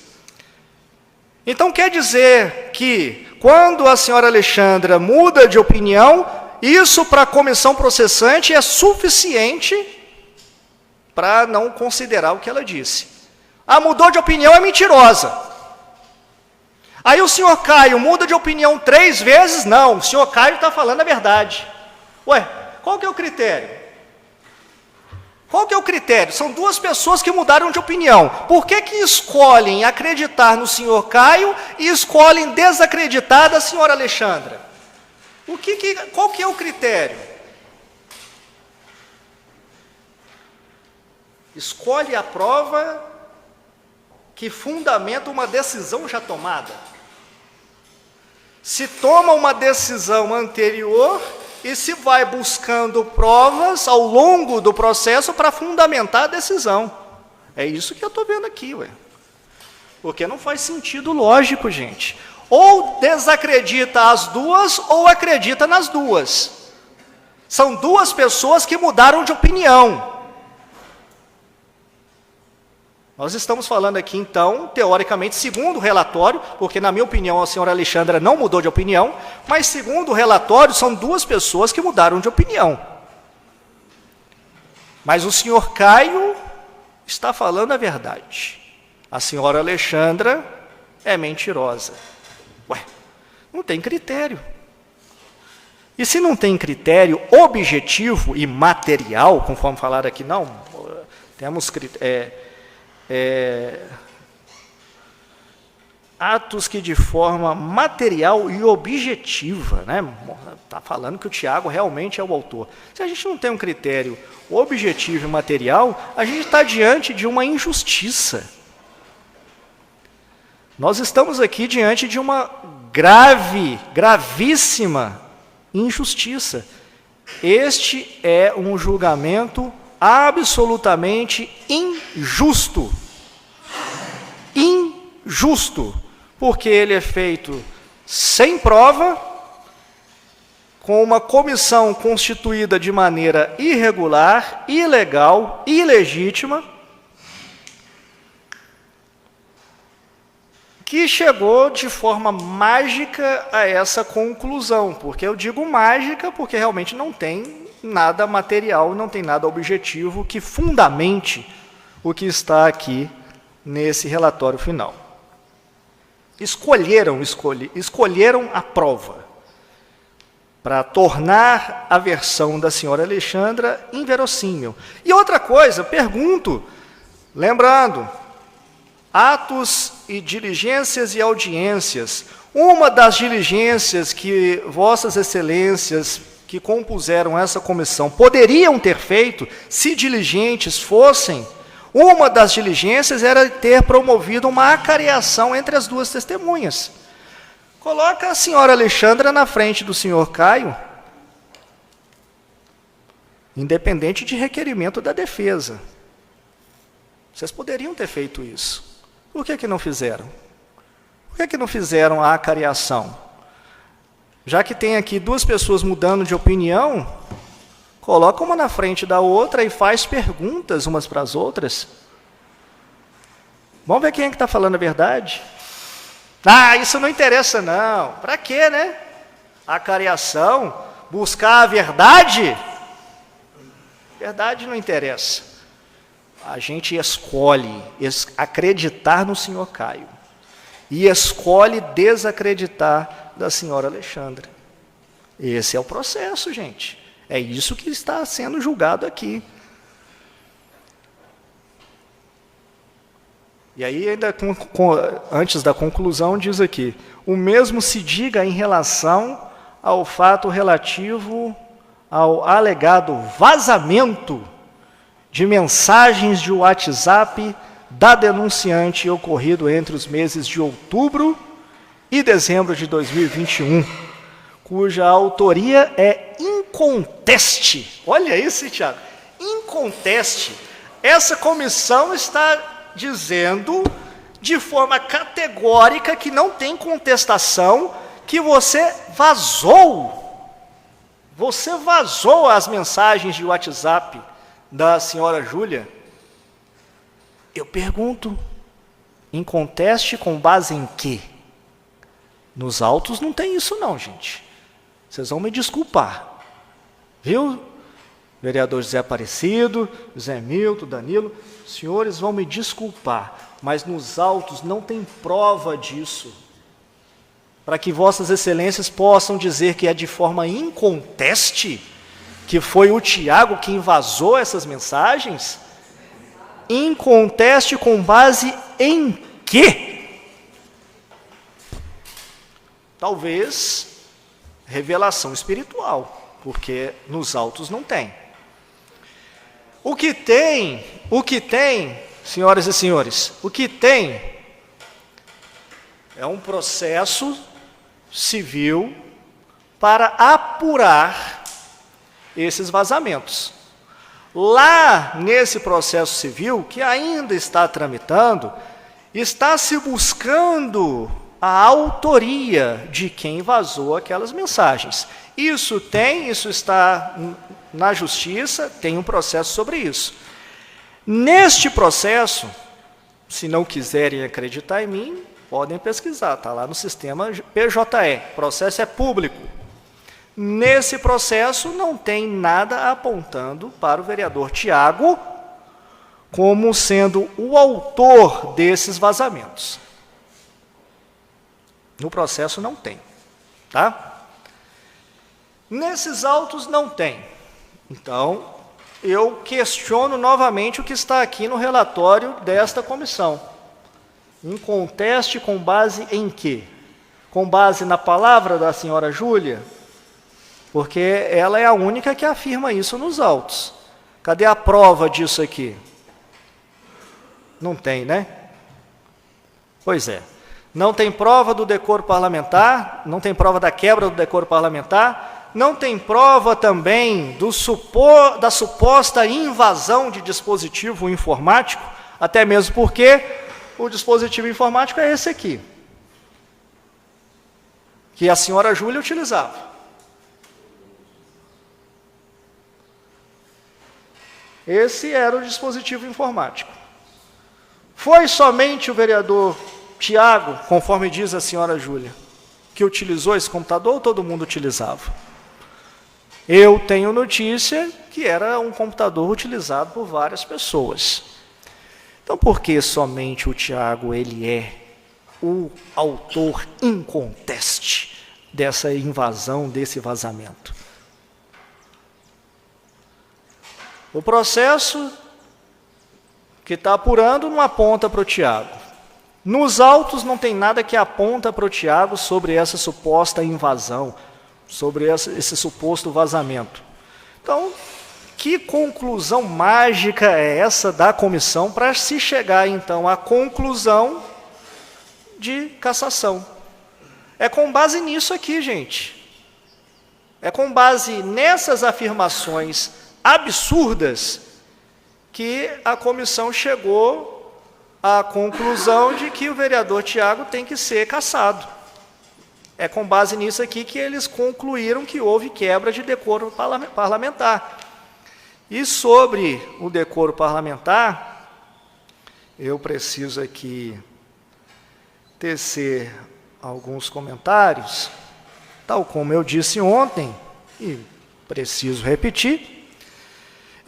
Então, quer dizer que, quando a senhora Alexandra muda de opinião, isso para a comissão processante é suficiente para não considerar o que ela disse. Ah, mudou de opinião, é mentirosa. Aí o senhor Caio muda de opinião 3 vezes? Não, o senhor Caio está falando a verdade. Ué, qual que é o critério? Qual que é o critério? São 2 pessoas que mudaram de opinião. Por que escolhem acreditar no senhor Caio e escolhem desacreditar da senhora Alexandra? Qual que é o critério? Escolhe a prova que fundamenta uma decisão já tomada. Se toma uma decisão anterior e se vai buscando provas ao longo do processo para fundamentar a decisão. É isso que eu estou vendo aqui, ué. Porque não faz sentido lógico, gente. Ou desacredita as 2 ou acredita nas 2. São 2 pessoas que mudaram de opinião. Nós estamos falando aqui, então, teoricamente, segundo o relatório, porque, na minha opinião, a senhora Alexandra não mudou de opinião, mas, segundo o relatório, são 2 pessoas que mudaram de opinião. Mas o senhor Caio está falando a verdade. A senhora Alexandra é mentirosa. Ué, não tem critério. E se não tem critério objetivo e material, conforme falaram aqui, não, temos atos que de forma material e objetiva, né? Está falando que o Tiago realmente é o autor. Se a gente não tem um critério objetivo e material, a gente está diante de uma injustiça. Nós estamos aqui diante de uma gravíssima injustiça. Este é um julgamento absolutamente injusto. Injusto, porque ele é feito sem prova, com uma comissão constituída de maneira irregular, ilegal, ilegítima, que chegou de forma mágica a essa conclusão. Porque eu digo mágica porque realmente não tem nada material, não tem nada objetivo que fundamente o que está aqui nesse relatório final. Escolheram a prova para tornar a versão da senhora Alexandra inverossímil. E outra coisa, pergunto, lembrando, atos e diligências e audiências. Uma das diligências que vossas excelências que compuseram essa comissão poderiam ter feito, se diligentes fossem, uma das diligências era ter promovido uma acareação entre as 2 testemunhas. Coloca a senhora Alexandra na frente do senhor Caio, independente de requerimento da defesa. Vocês poderiam ter feito isso. Por que não fizeram? Por que não fizeram a acareação? Já que tem aqui 2 pessoas mudando de opinião, coloca uma na frente da outra e faz perguntas umas para as outras. Vamos ver quem é que está falando a verdade? Ah, isso não interessa não. Para quê, né? Acareação, buscar a verdade? Verdade não interessa. a gente escolhe acreditar no senhor Caio e escolhe desacreditar da senhora Alexandra. Esse é o processo, gente. É isso que está sendo julgado aqui. E aí, ainda antes da conclusão, diz aqui: o mesmo se diga em relação ao fato relativo ao alegado vazamento de mensagens de WhatsApp da denunciante ocorrido entre os meses de outubro e dezembro de 2021, cuja autoria é inconteste. Olha isso, Tiago, inconteste. Essa comissão está dizendo de forma categórica que não tem contestação, que você vazou as mensagens de WhatsApp da senhora Júlia. Eu pergunto, inconteste com base em quê? Nos autos não tem isso não, gente. Vocês vão me desculpar. Viu? Vereador José Aparecido, José Milton, Danilo, os senhores vão me desculpar, mas nos autos não tem prova disso, para que vossas excelências possam dizer que é de forma inconteste que foi o Tiago quem vazou essas mensagens. Inconteste com base em quê? Talvez revelação espiritual, porque nos autos não tem. O que tem, senhoras e senhores, o que tem é um processo civil para apurar esses vazamentos. Lá nesse processo civil, que ainda está tramitando, está se buscando a autoria de quem vazou aquelas mensagens. Isso está na justiça, tem um processo sobre isso. Neste processo, se não quiserem acreditar em mim, podem pesquisar, está lá no sistema PJE, o processo é público. Nesse processo não tem nada apontando para o vereador Tiago como sendo o autor desses vazamentos. No processo não tem, tá? Nesses autos não tem. Então, eu questiono novamente o que está aqui no relatório desta comissão. Inconteste com base em quê? Com base na palavra da senhora Júlia? Porque ela é a única que afirma isso nos autos. Cadê a prova disso aqui? Não tem, né? Pois é. Não tem prova do decoro parlamentar, não tem prova da quebra do decoro parlamentar, não tem prova também da suposta invasão de dispositivo informático, até mesmo porque o dispositivo informático é esse aqui, que a senhora Júlia utilizava. Esse era o dispositivo informático. Foi somente o vereador Tiago, conforme diz a senhora Júlia, que utilizou esse computador ou todo mundo utilizava? Eu tenho notícia que era um computador utilizado por várias pessoas. Então, por que somente o Tiago ele é o autor inconteste dessa invasão, desse vazamento? O processo que está apurando não aponta para o Tiago. Nos autos não tem nada que aponta para o Tiago sobre essa suposta invasão, sobre esse suposto vazamento. Então, que conclusão mágica é essa da comissão para se chegar, então, à conclusão de cassação? É com base nisso aqui, gente. É com base nessas afirmações absurdas que a comissão chegou à conclusão de que o vereador Tiago tem que ser cassado. É com base nisso aqui que eles concluíram que houve quebra de decoro parlamentar. E sobre o decoro parlamentar, eu preciso aqui tecer alguns comentários, tal como eu disse ontem, e preciso repetir.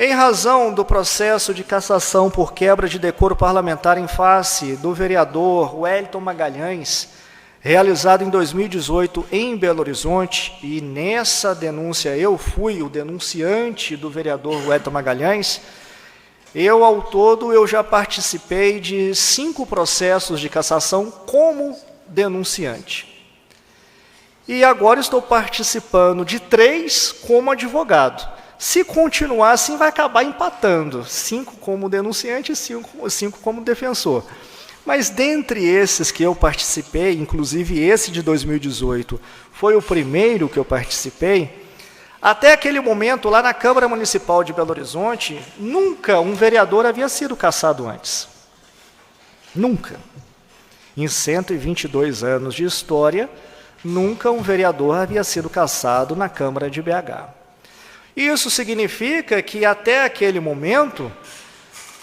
Em razão do processo de cassação por quebra de decoro parlamentar em face do vereador Wellington Magalhães, realizado em 2018 em Belo Horizonte, e nessa denúncia eu fui o denunciante do vereador Wellington Magalhães, ao todo, eu já participei de 5 processos de cassação como denunciante. E agora estou participando de 3 como advogado. Se continuar assim, vai acabar empatando. 5 como denunciante e 5 como defensor. Mas dentre esses que eu participei, inclusive esse de 2018, foi o primeiro que eu participei, até aquele momento, lá na Câmara Municipal de Belo Horizonte, nunca um vereador havia sido cassado antes. Nunca. Em 122 anos de história, nunca um vereador havia sido cassado na Câmara de BH. Isso significa que, até aquele momento,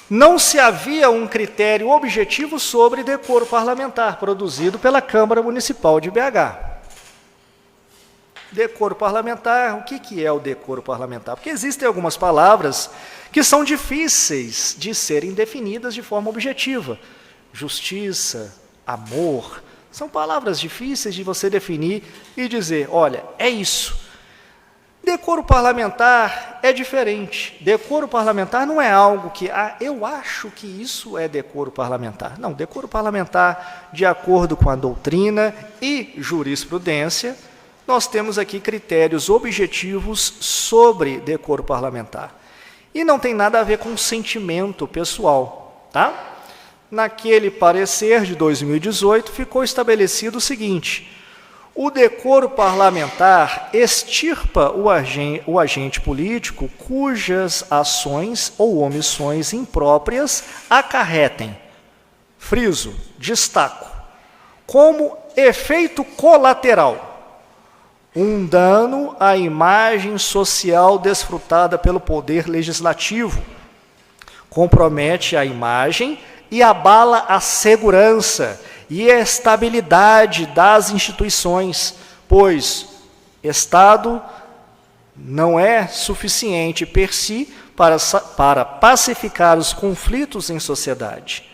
não se havia um critério objetivo sobre decoro parlamentar produzido pela Câmara Municipal de BH. Decoro parlamentar, o que é o decoro parlamentar? Porque existem algumas palavras que são difíceis de serem definidas de forma objetiva. Justiça, amor, são palavras difíceis de você definir e dizer, olha, é isso. Decoro parlamentar é diferente. Decoro parlamentar não é algo que, eu acho que isso é decoro parlamentar. Não, decoro parlamentar, de acordo com a doutrina e jurisprudência, nós temos aqui critérios objetivos sobre decoro parlamentar. E não tem nada a ver com sentimento pessoal, tá? Naquele parecer de 2018, ficou estabelecido o seguinte: o decoro parlamentar extirpa o agente político cujas ações ou omissões impróprias acarretem, friso, destaco, como efeito colateral, um dano à imagem social desfrutada pelo poder legislativo, compromete a imagem e abala a segurança e a estabilidade das instituições, pois Estado não é suficiente per si para pacificar os conflitos em sociedade.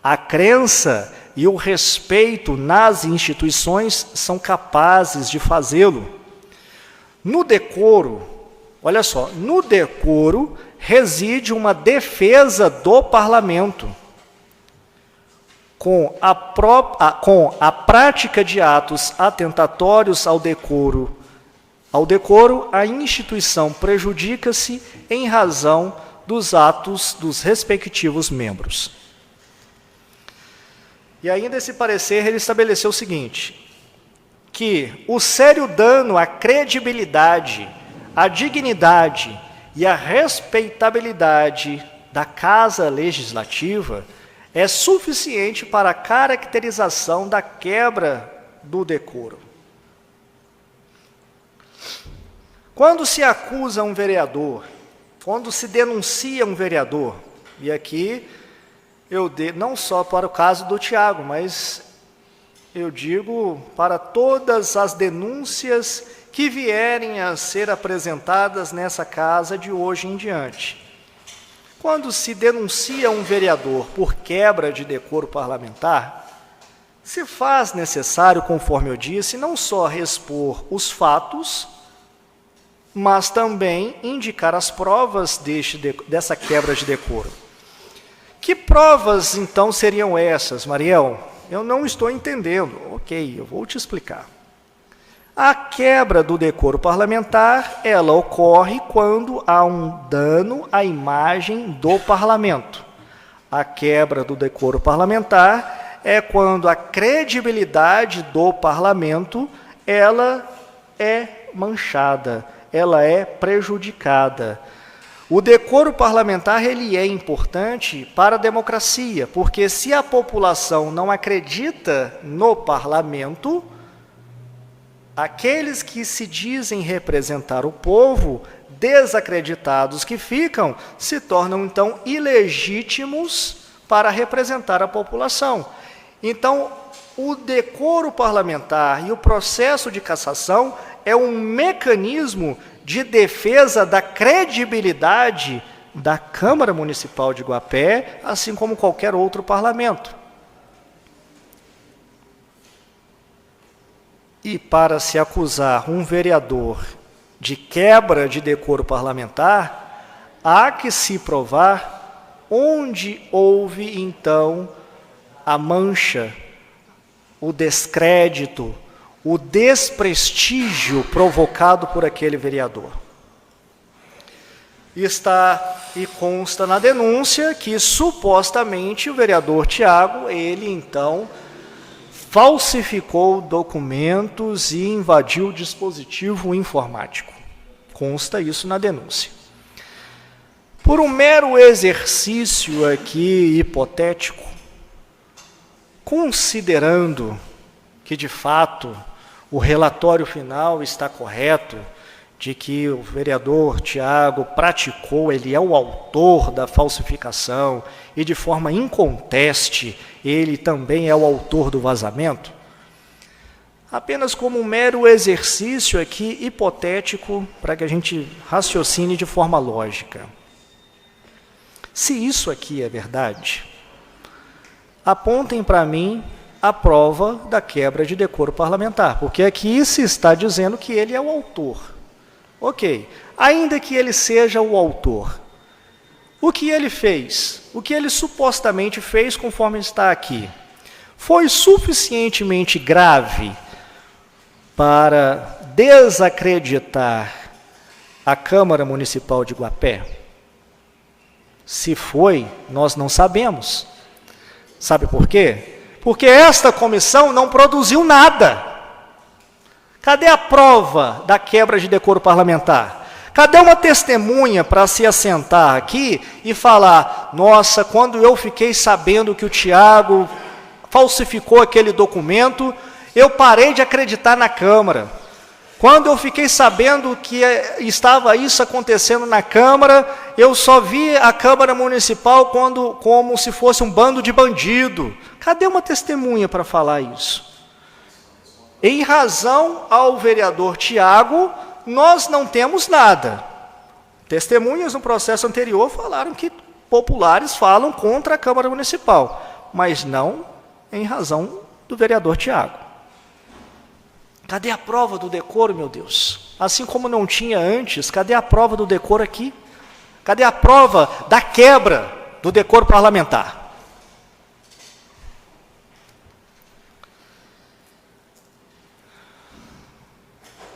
A crença e o respeito nas instituições são capazes de fazê-lo. No decoro, olha só, no decoro reside uma defesa do parlamento. Com a prática de atos atentatórios ao decoro, a instituição prejudica-se em razão dos atos dos respectivos membros. E ainda esse parecer, ele estabeleceu o seguinte, que o sério dano à credibilidade, à dignidade e à respeitabilidade da Casa Legislativa é suficiente para a caracterização da quebra do decoro. Quando se acusa um vereador, quando se denuncia um vereador, e aqui não só para o caso do Tiago, mas eu digo para todas as denúncias que vierem a ser apresentadas nessa casa de hoje em diante. Quando se denuncia um vereador por quebra de decoro parlamentar, se faz necessário, conforme eu disse, não só expor os fatos, mas também indicar as provas dessa quebra de decoro. Que provas, então, seriam essas, Mariel? Eu não estou entendendo. Ok, eu vou te explicar. A quebra do decoro parlamentar, ela ocorre quando há um dano à imagem do parlamento. A quebra do decoro parlamentar é quando a credibilidade do parlamento, ela é manchada, ela é prejudicada. O decoro parlamentar, ele é importante para a democracia, porque se a população não acredita no parlamento, aqueles que se dizem representar o povo, desacreditados que ficam, se tornam, então, ilegítimos para representar a população. Então, o decoro parlamentar e o processo de cassação é um mecanismo de defesa da credibilidade da Câmara Municipal de Guapé, assim como qualquer outro parlamento. E para se acusar um vereador de quebra de decoro parlamentar, há que se provar onde houve, então, a mancha, o descrédito, o desprestígio provocado por aquele vereador. Está e consta na denúncia que, supostamente, o vereador Tiago, ele, então, falsificou documentos e invadiu o dispositivo informático. Consta isso na denúncia. Por um mero exercício aqui hipotético, considerando que, de fato, o relatório final está correto, de que o vereador Tiago praticou, ele é o autor da falsificação e, de forma inconteste, ele também é o autor do vazamento, apenas como um mero exercício aqui hipotético, para que a gente raciocine de forma lógica. Se isso aqui é verdade, apontem para mim a prova da quebra de decoro parlamentar, porque aqui se está dizendo que ele é o autor. Ok, ainda que ele seja o autor, o que ele fez, o que ele supostamente fez, conforme está aqui, foi suficientemente grave para desacreditar a Câmara Municipal de Guapé? Se foi, nós não sabemos. Sabe por quê? Porque esta comissão não produziu nada. Cadê a prova da quebra de decoro parlamentar? Cadê uma testemunha para se assentar aqui e falar: nossa, quando eu fiquei sabendo que o Tiago falsificou aquele documento, eu parei de acreditar na Câmara. Quando eu fiquei sabendo que estava isso acontecendo na Câmara, eu só vi a Câmara Municipal como se fosse um bando de bandido. Cadê uma testemunha para falar isso? Em razão ao vereador Tiago, nós não temos nada. Testemunhas no processo anterior falaram que populares falam contra a Câmara Municipal, mas não em razão do vereador Tiago. Cadê a prova do decoro, meu Deus? Assim como não tinha antes, cadê a prova do decoro aqui? Cadê a prova da quebra do decoro parlamentar?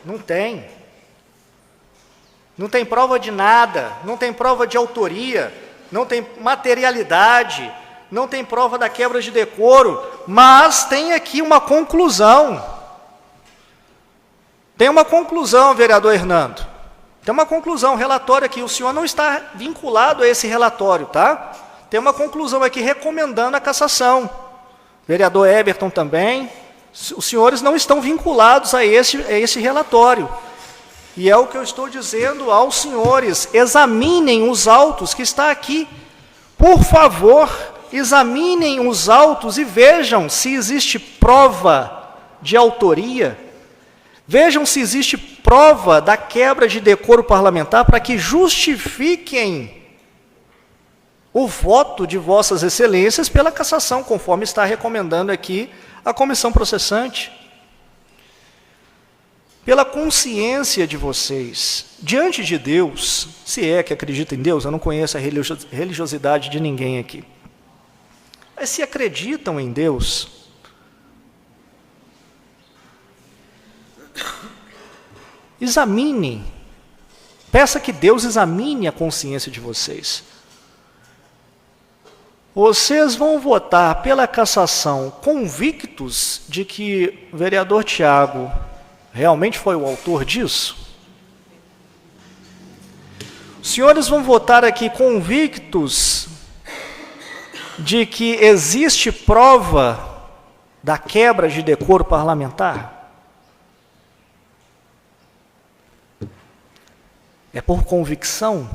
Não tem. Não tem prova de nada, não tem prova de autoria, não tem materialidade, não tem prova da quebra de decoro, mas tem aqui uma conclusão. Tem uma conclusão, vereador Hernando. Tem uma conclusão, relatório aqui. O senhor não está vinculado a esse relatório, tá? Tem uma conclusão aqui recomendando a cassação. Vereador Eberton também. Os senhores não estão vinculados a esse relatório. E é o que eu estou dizendo aos senhores: examinem os autos que está aqui. Por favor, examinem os autos e vejam se existe prova de autoria. Vejam se existe prova da quebra de decoro parlamentar para que justifiquem o voto de vossas excelências pela cassação, conforme está recomendando aqui a comissão processante. Pela consciência de vocês, diante de Deus, se é que acredita em Deus, eu não conheço a religiosidade de ninguém aqui, mas se acreditam em Deus, examinem, peça que Deus examine a consciência de vocês. Vocês vão votar pela cassação convictos de que o vereador Tiago realmente foi o autor disso? Os senhores vão votar aqui convictos de que existe prova da quebra de decoro parlamentar? É por convicção?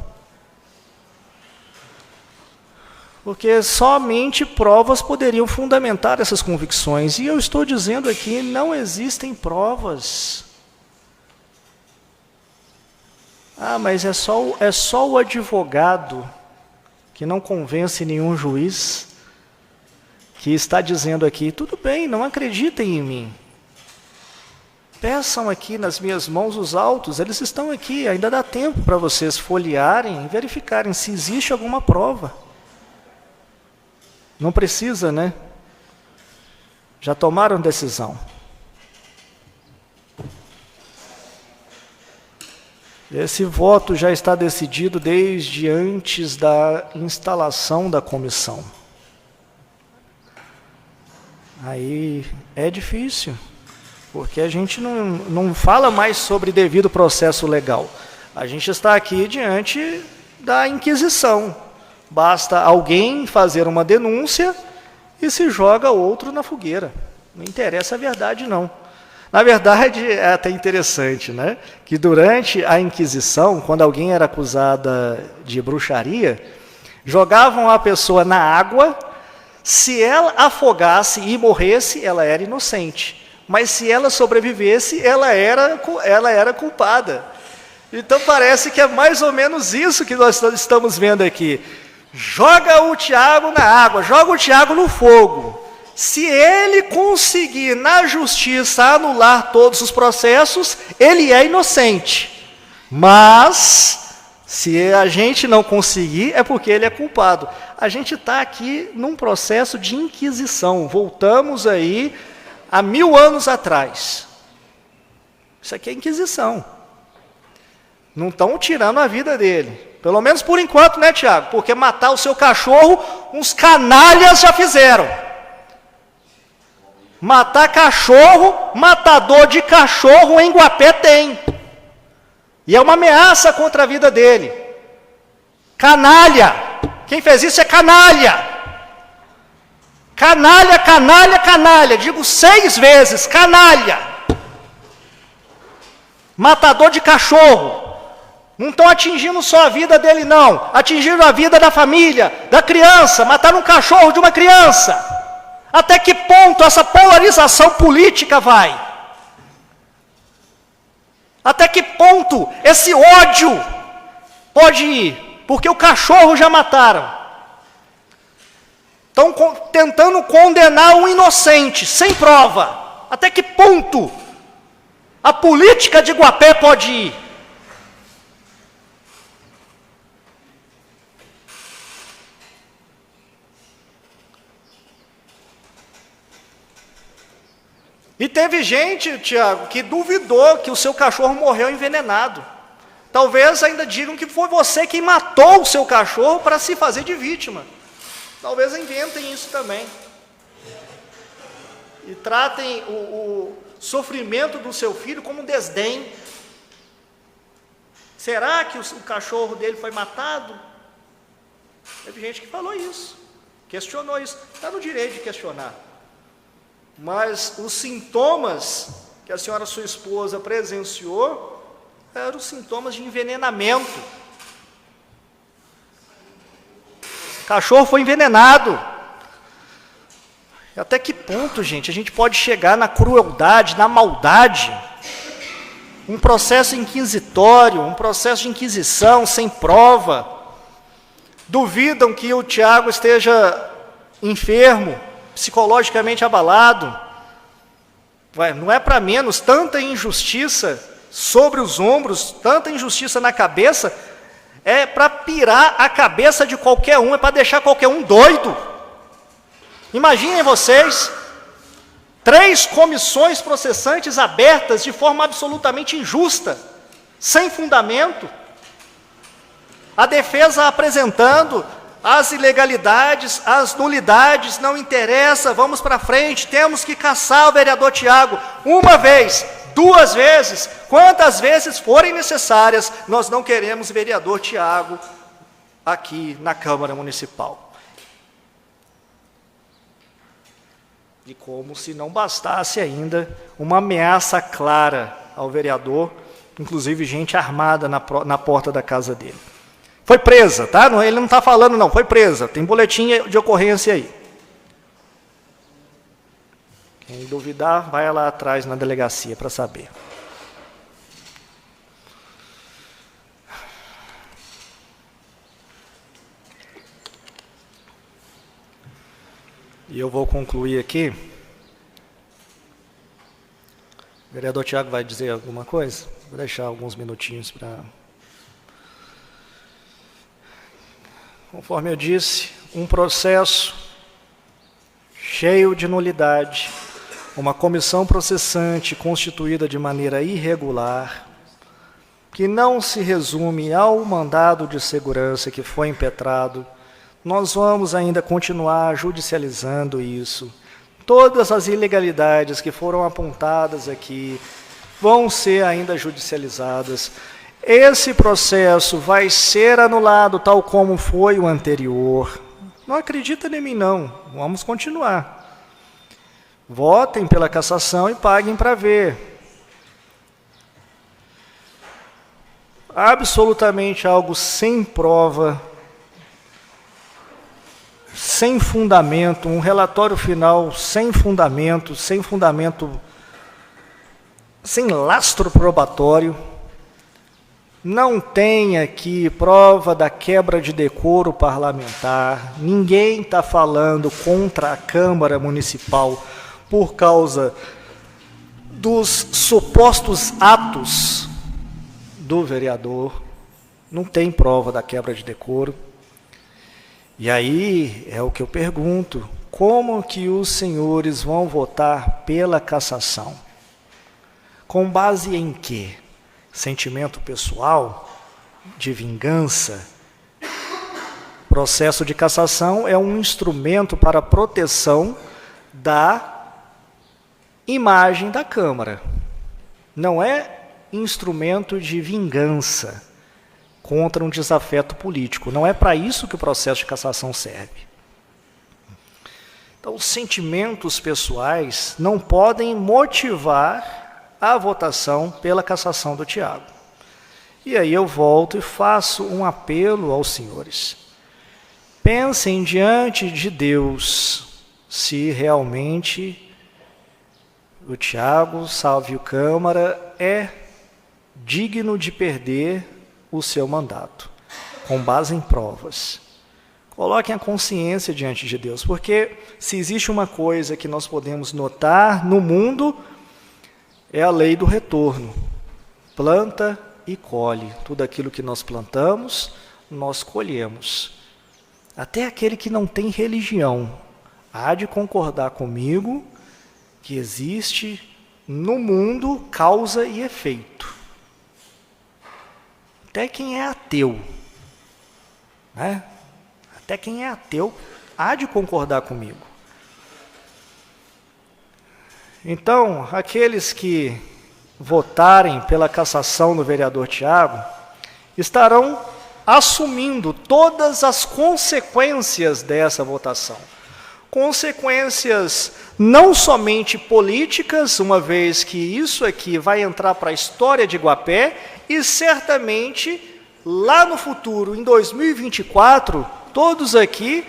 Porque somente provas poderiam fundamentar essas convicções. E eu estou dizendo aqui, não existem provas. Ah, mas é só o advogado que não convence nenhum juiz que está dizendo aqui, tudo bem, não acreditem em mim. Peçam aqui nas minhas mãos os autos, eles estão aqui, ainda dá tempo para vocês folhearem e verificarem se existe alguma prova. Não precisa, né? Já tomaram decisão. Esse voto já está decidido desde antes da instalação da comissão. Aí é difícil, porque a gente não fala mais sobre devido processo legal. A gente está aqui diante da Inquisição. Basta alguém fazer uma denúncia e se joga outro na fogueira. Não interessa a verdade, não. Na verdade, é até interessante, né? Que durante a Inquisição, quando alguém era acusada de bruxaria, jogavam a pessoa na água. Se ela afogasse e morresse, ela era inocente. Mas se ela sobrevivesse, ela era culpada. Então parece que é mais ou menos isso que nós estamos vendo aqui. Joga o Tiago na água, joga o Tiago no fogo. Se ele conseguir, na justiça, anular todos os processos, ele é inocente. Mas, se a gente não conseguir, é porque ele é culpado. A gente está aqui num processo de inquisição. Voltamos aí a 1000 anos atrás. Isso aqui é inquisição. Não estão tirando a vida dele. Pelo menos por enquanto, né, Tiago? Porque matar o seu cachorro, uns canalhas já fizeram. Matar cachorro, matador de cachorro em Guapé tem. E é uma ameaça contra a vida dele. Canalha. Quem fez isso é canalha. Canalha, canalha, canalha. Digo 6 vezes, canalha. Matador de cachorro. Não estão atingindo só a vida dele, não. Atingiram a vida da família, da criança. Mataram um cachorro de uma criança. Até que ponto essa polarização política vai? Até que ponto esse ódio pode ir? Porque o cachorro já mataram. Estão tentando condenar um inocente, sem prova. Até que ponto a política de Guapé pode ir? E teve gente, Tiago, que duvidou que o seu cachorro morreu envenenado. Talvez ainda digam que foi você quem matou o seu cachorro para se fazer de vítima. Talvez inventem isso também. E tratem o sofrimento do seu filho como um desdém. Será que o cachorro dele foi matado? Teve gente que falou isso, questionou isso. Está no direito de questionar. Mas os sintomas que a senhora, sua esposa, presenciou, eram os sintomas de envenenamento. O cachorro foi envenenado. Até que ponto, gente, a gente pode chegar na crueldade, na maldade? Um processo inquisitório, um processo de inquisição, sem prova. Duvidam que o Tiago esteja enfermo, psicologicamente abalado. Não é para menos, tanta injustiça sobre os ombros, tanta injustiça na cabeça, é para pirar a cabeça de qualquer um, é para deixar qualquer um doido. Imaginem vocês, 3 comissões processantes abertas de forma absolutamente injusta, sem fundamento, a defesa apresentando as ilegalidades, as nulidades, não interessa, vamos para frente, temos que caçar o vereador Tiago. 1 vez, 2 vezes, quantas vezes forem necessárias, nós não queremos vereador Tiago aqui na Câmara Municipal. E como se não bastasse ainda uma ameaça clara ao vereador, inclusive gente armada na porta da casa dele. Foi presa, tá? Ele não está falando não, foi presa. Tem boletim de ocorrência aí. Quem duvidar, vai lá atrás na delegacia para saber. E eu vou concluir aqui. O vereador Tiago vai dizer alguma coisa? Vou deixar alguns minutinhos para... Conforme eu disse, um processo cheio de nulidade, uma comissão processante constituída de maneira irregular, que não se resume ao mandado de segurança que foi impetrado. Nós vamos ainda continuar judicializando isso. Todas as ilegalidades que foram apontadas aqui vão ser ainda judicializadas. Esse processo vai ser anulado tal como foi o anterior. Não acredita em mim, não. Vamos continuar. Votem pela cassação e paguem para ver. Absolutamente algo sem prova, sem fundamento, um relatório final sem fundamento, sem lastro probatório. Não tem aqui prova da quebra de decoro parlamentar. Ninguém está falando contra a Câmara Municipal por causa dos supostos atos do vereador. Não tem prova da quebra de decoro. E aí é o que eu pergunto: como que os senhores vão votar pela cassação? Com base em quê? Sentimento pessoal? De vingança? Processo de cassação é um instrumento para a proteção da imagem da Câmara. Não é instrumento de vingança contra um desafeto político. Não é para isso que o processo de cassação serve. Então, os sentimentos pessoais não podem motivar a votação pela cassação do Tiago. E aí eu volto e faço um apelo aos senhores. Pensem diante de Deus se realmente o Tiago Sálvio Câmara é digno de perder o seu mandato, com base em provas. Coloquem a consciência diante de Deus, porque se existe uma coisa que nós podemos notar no mundo, é a lei do retorno. Planta e colhe. Tudo aquilo que nós plantamos, nós colhemos. Até aquele que não tem religião há de concordar comigo que existe no mundo causa e efeito. Até quem é ateu, né? Até quem é ateu há de concordar comigo. Então, aqueles que votarem pela cassação do vereador Tiago estarão assumindo todas as consequências dessa votação. Consequências não somente políticas, uma vez que isso aqui vai entrar para a história de Guapé, e certamente lá no futuro, em 2024, todos aqui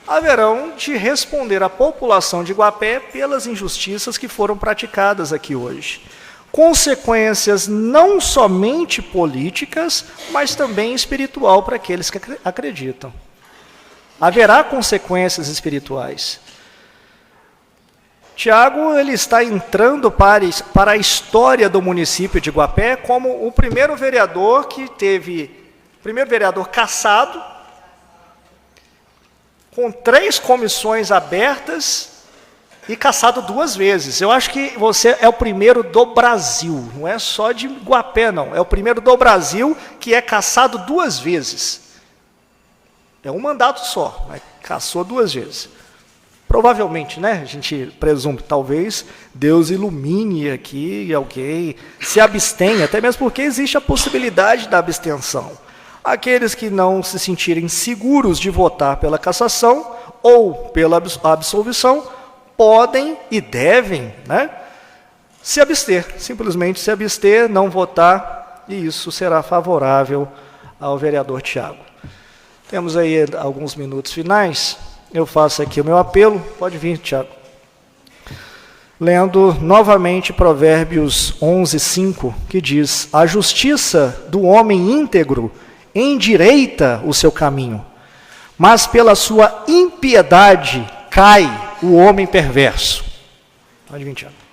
haverão de responder à população de Guapé pelas injustiças que foram praticadas aqui hoje. Consequências não somente políticas, mas também espiritual para aqueles que acreditam. Haverá consequências espirituais. Tiago, ele está entrando para a história do município de Guapé como o primeiro vereador cassado, com 3 comissões abertas e cassado 2 vezes. Eu acho que você é o primeiro do Brasil, não é só de Guapé, não. É o primeiro do Brasil que é cassado 2 vezes. É um mandato só, mas cassou 2 vezes. Provavelmente, né? A gente presume, talvez Deus ilumine aqui e alguém se abstenha, até mesmo porque existe a possibilidade da abstenção. Aqueles que não se sentirem seguros de votar pela cassação ou pela absolvição, podem e devem, né, se abster, simplesmente se abster, não votar, e isso será favorável ao vereador Tiago. Temos aí alguns minutos finais, eu faço aqui o meu apelo, pode vir, Tiago. Lendo novamente Provérbios 11:5, que diz: a justiça do homem íntegro endireita o seu caminho, mas pela sua impiedade cai o homem perverso. Pode vir, Tiago.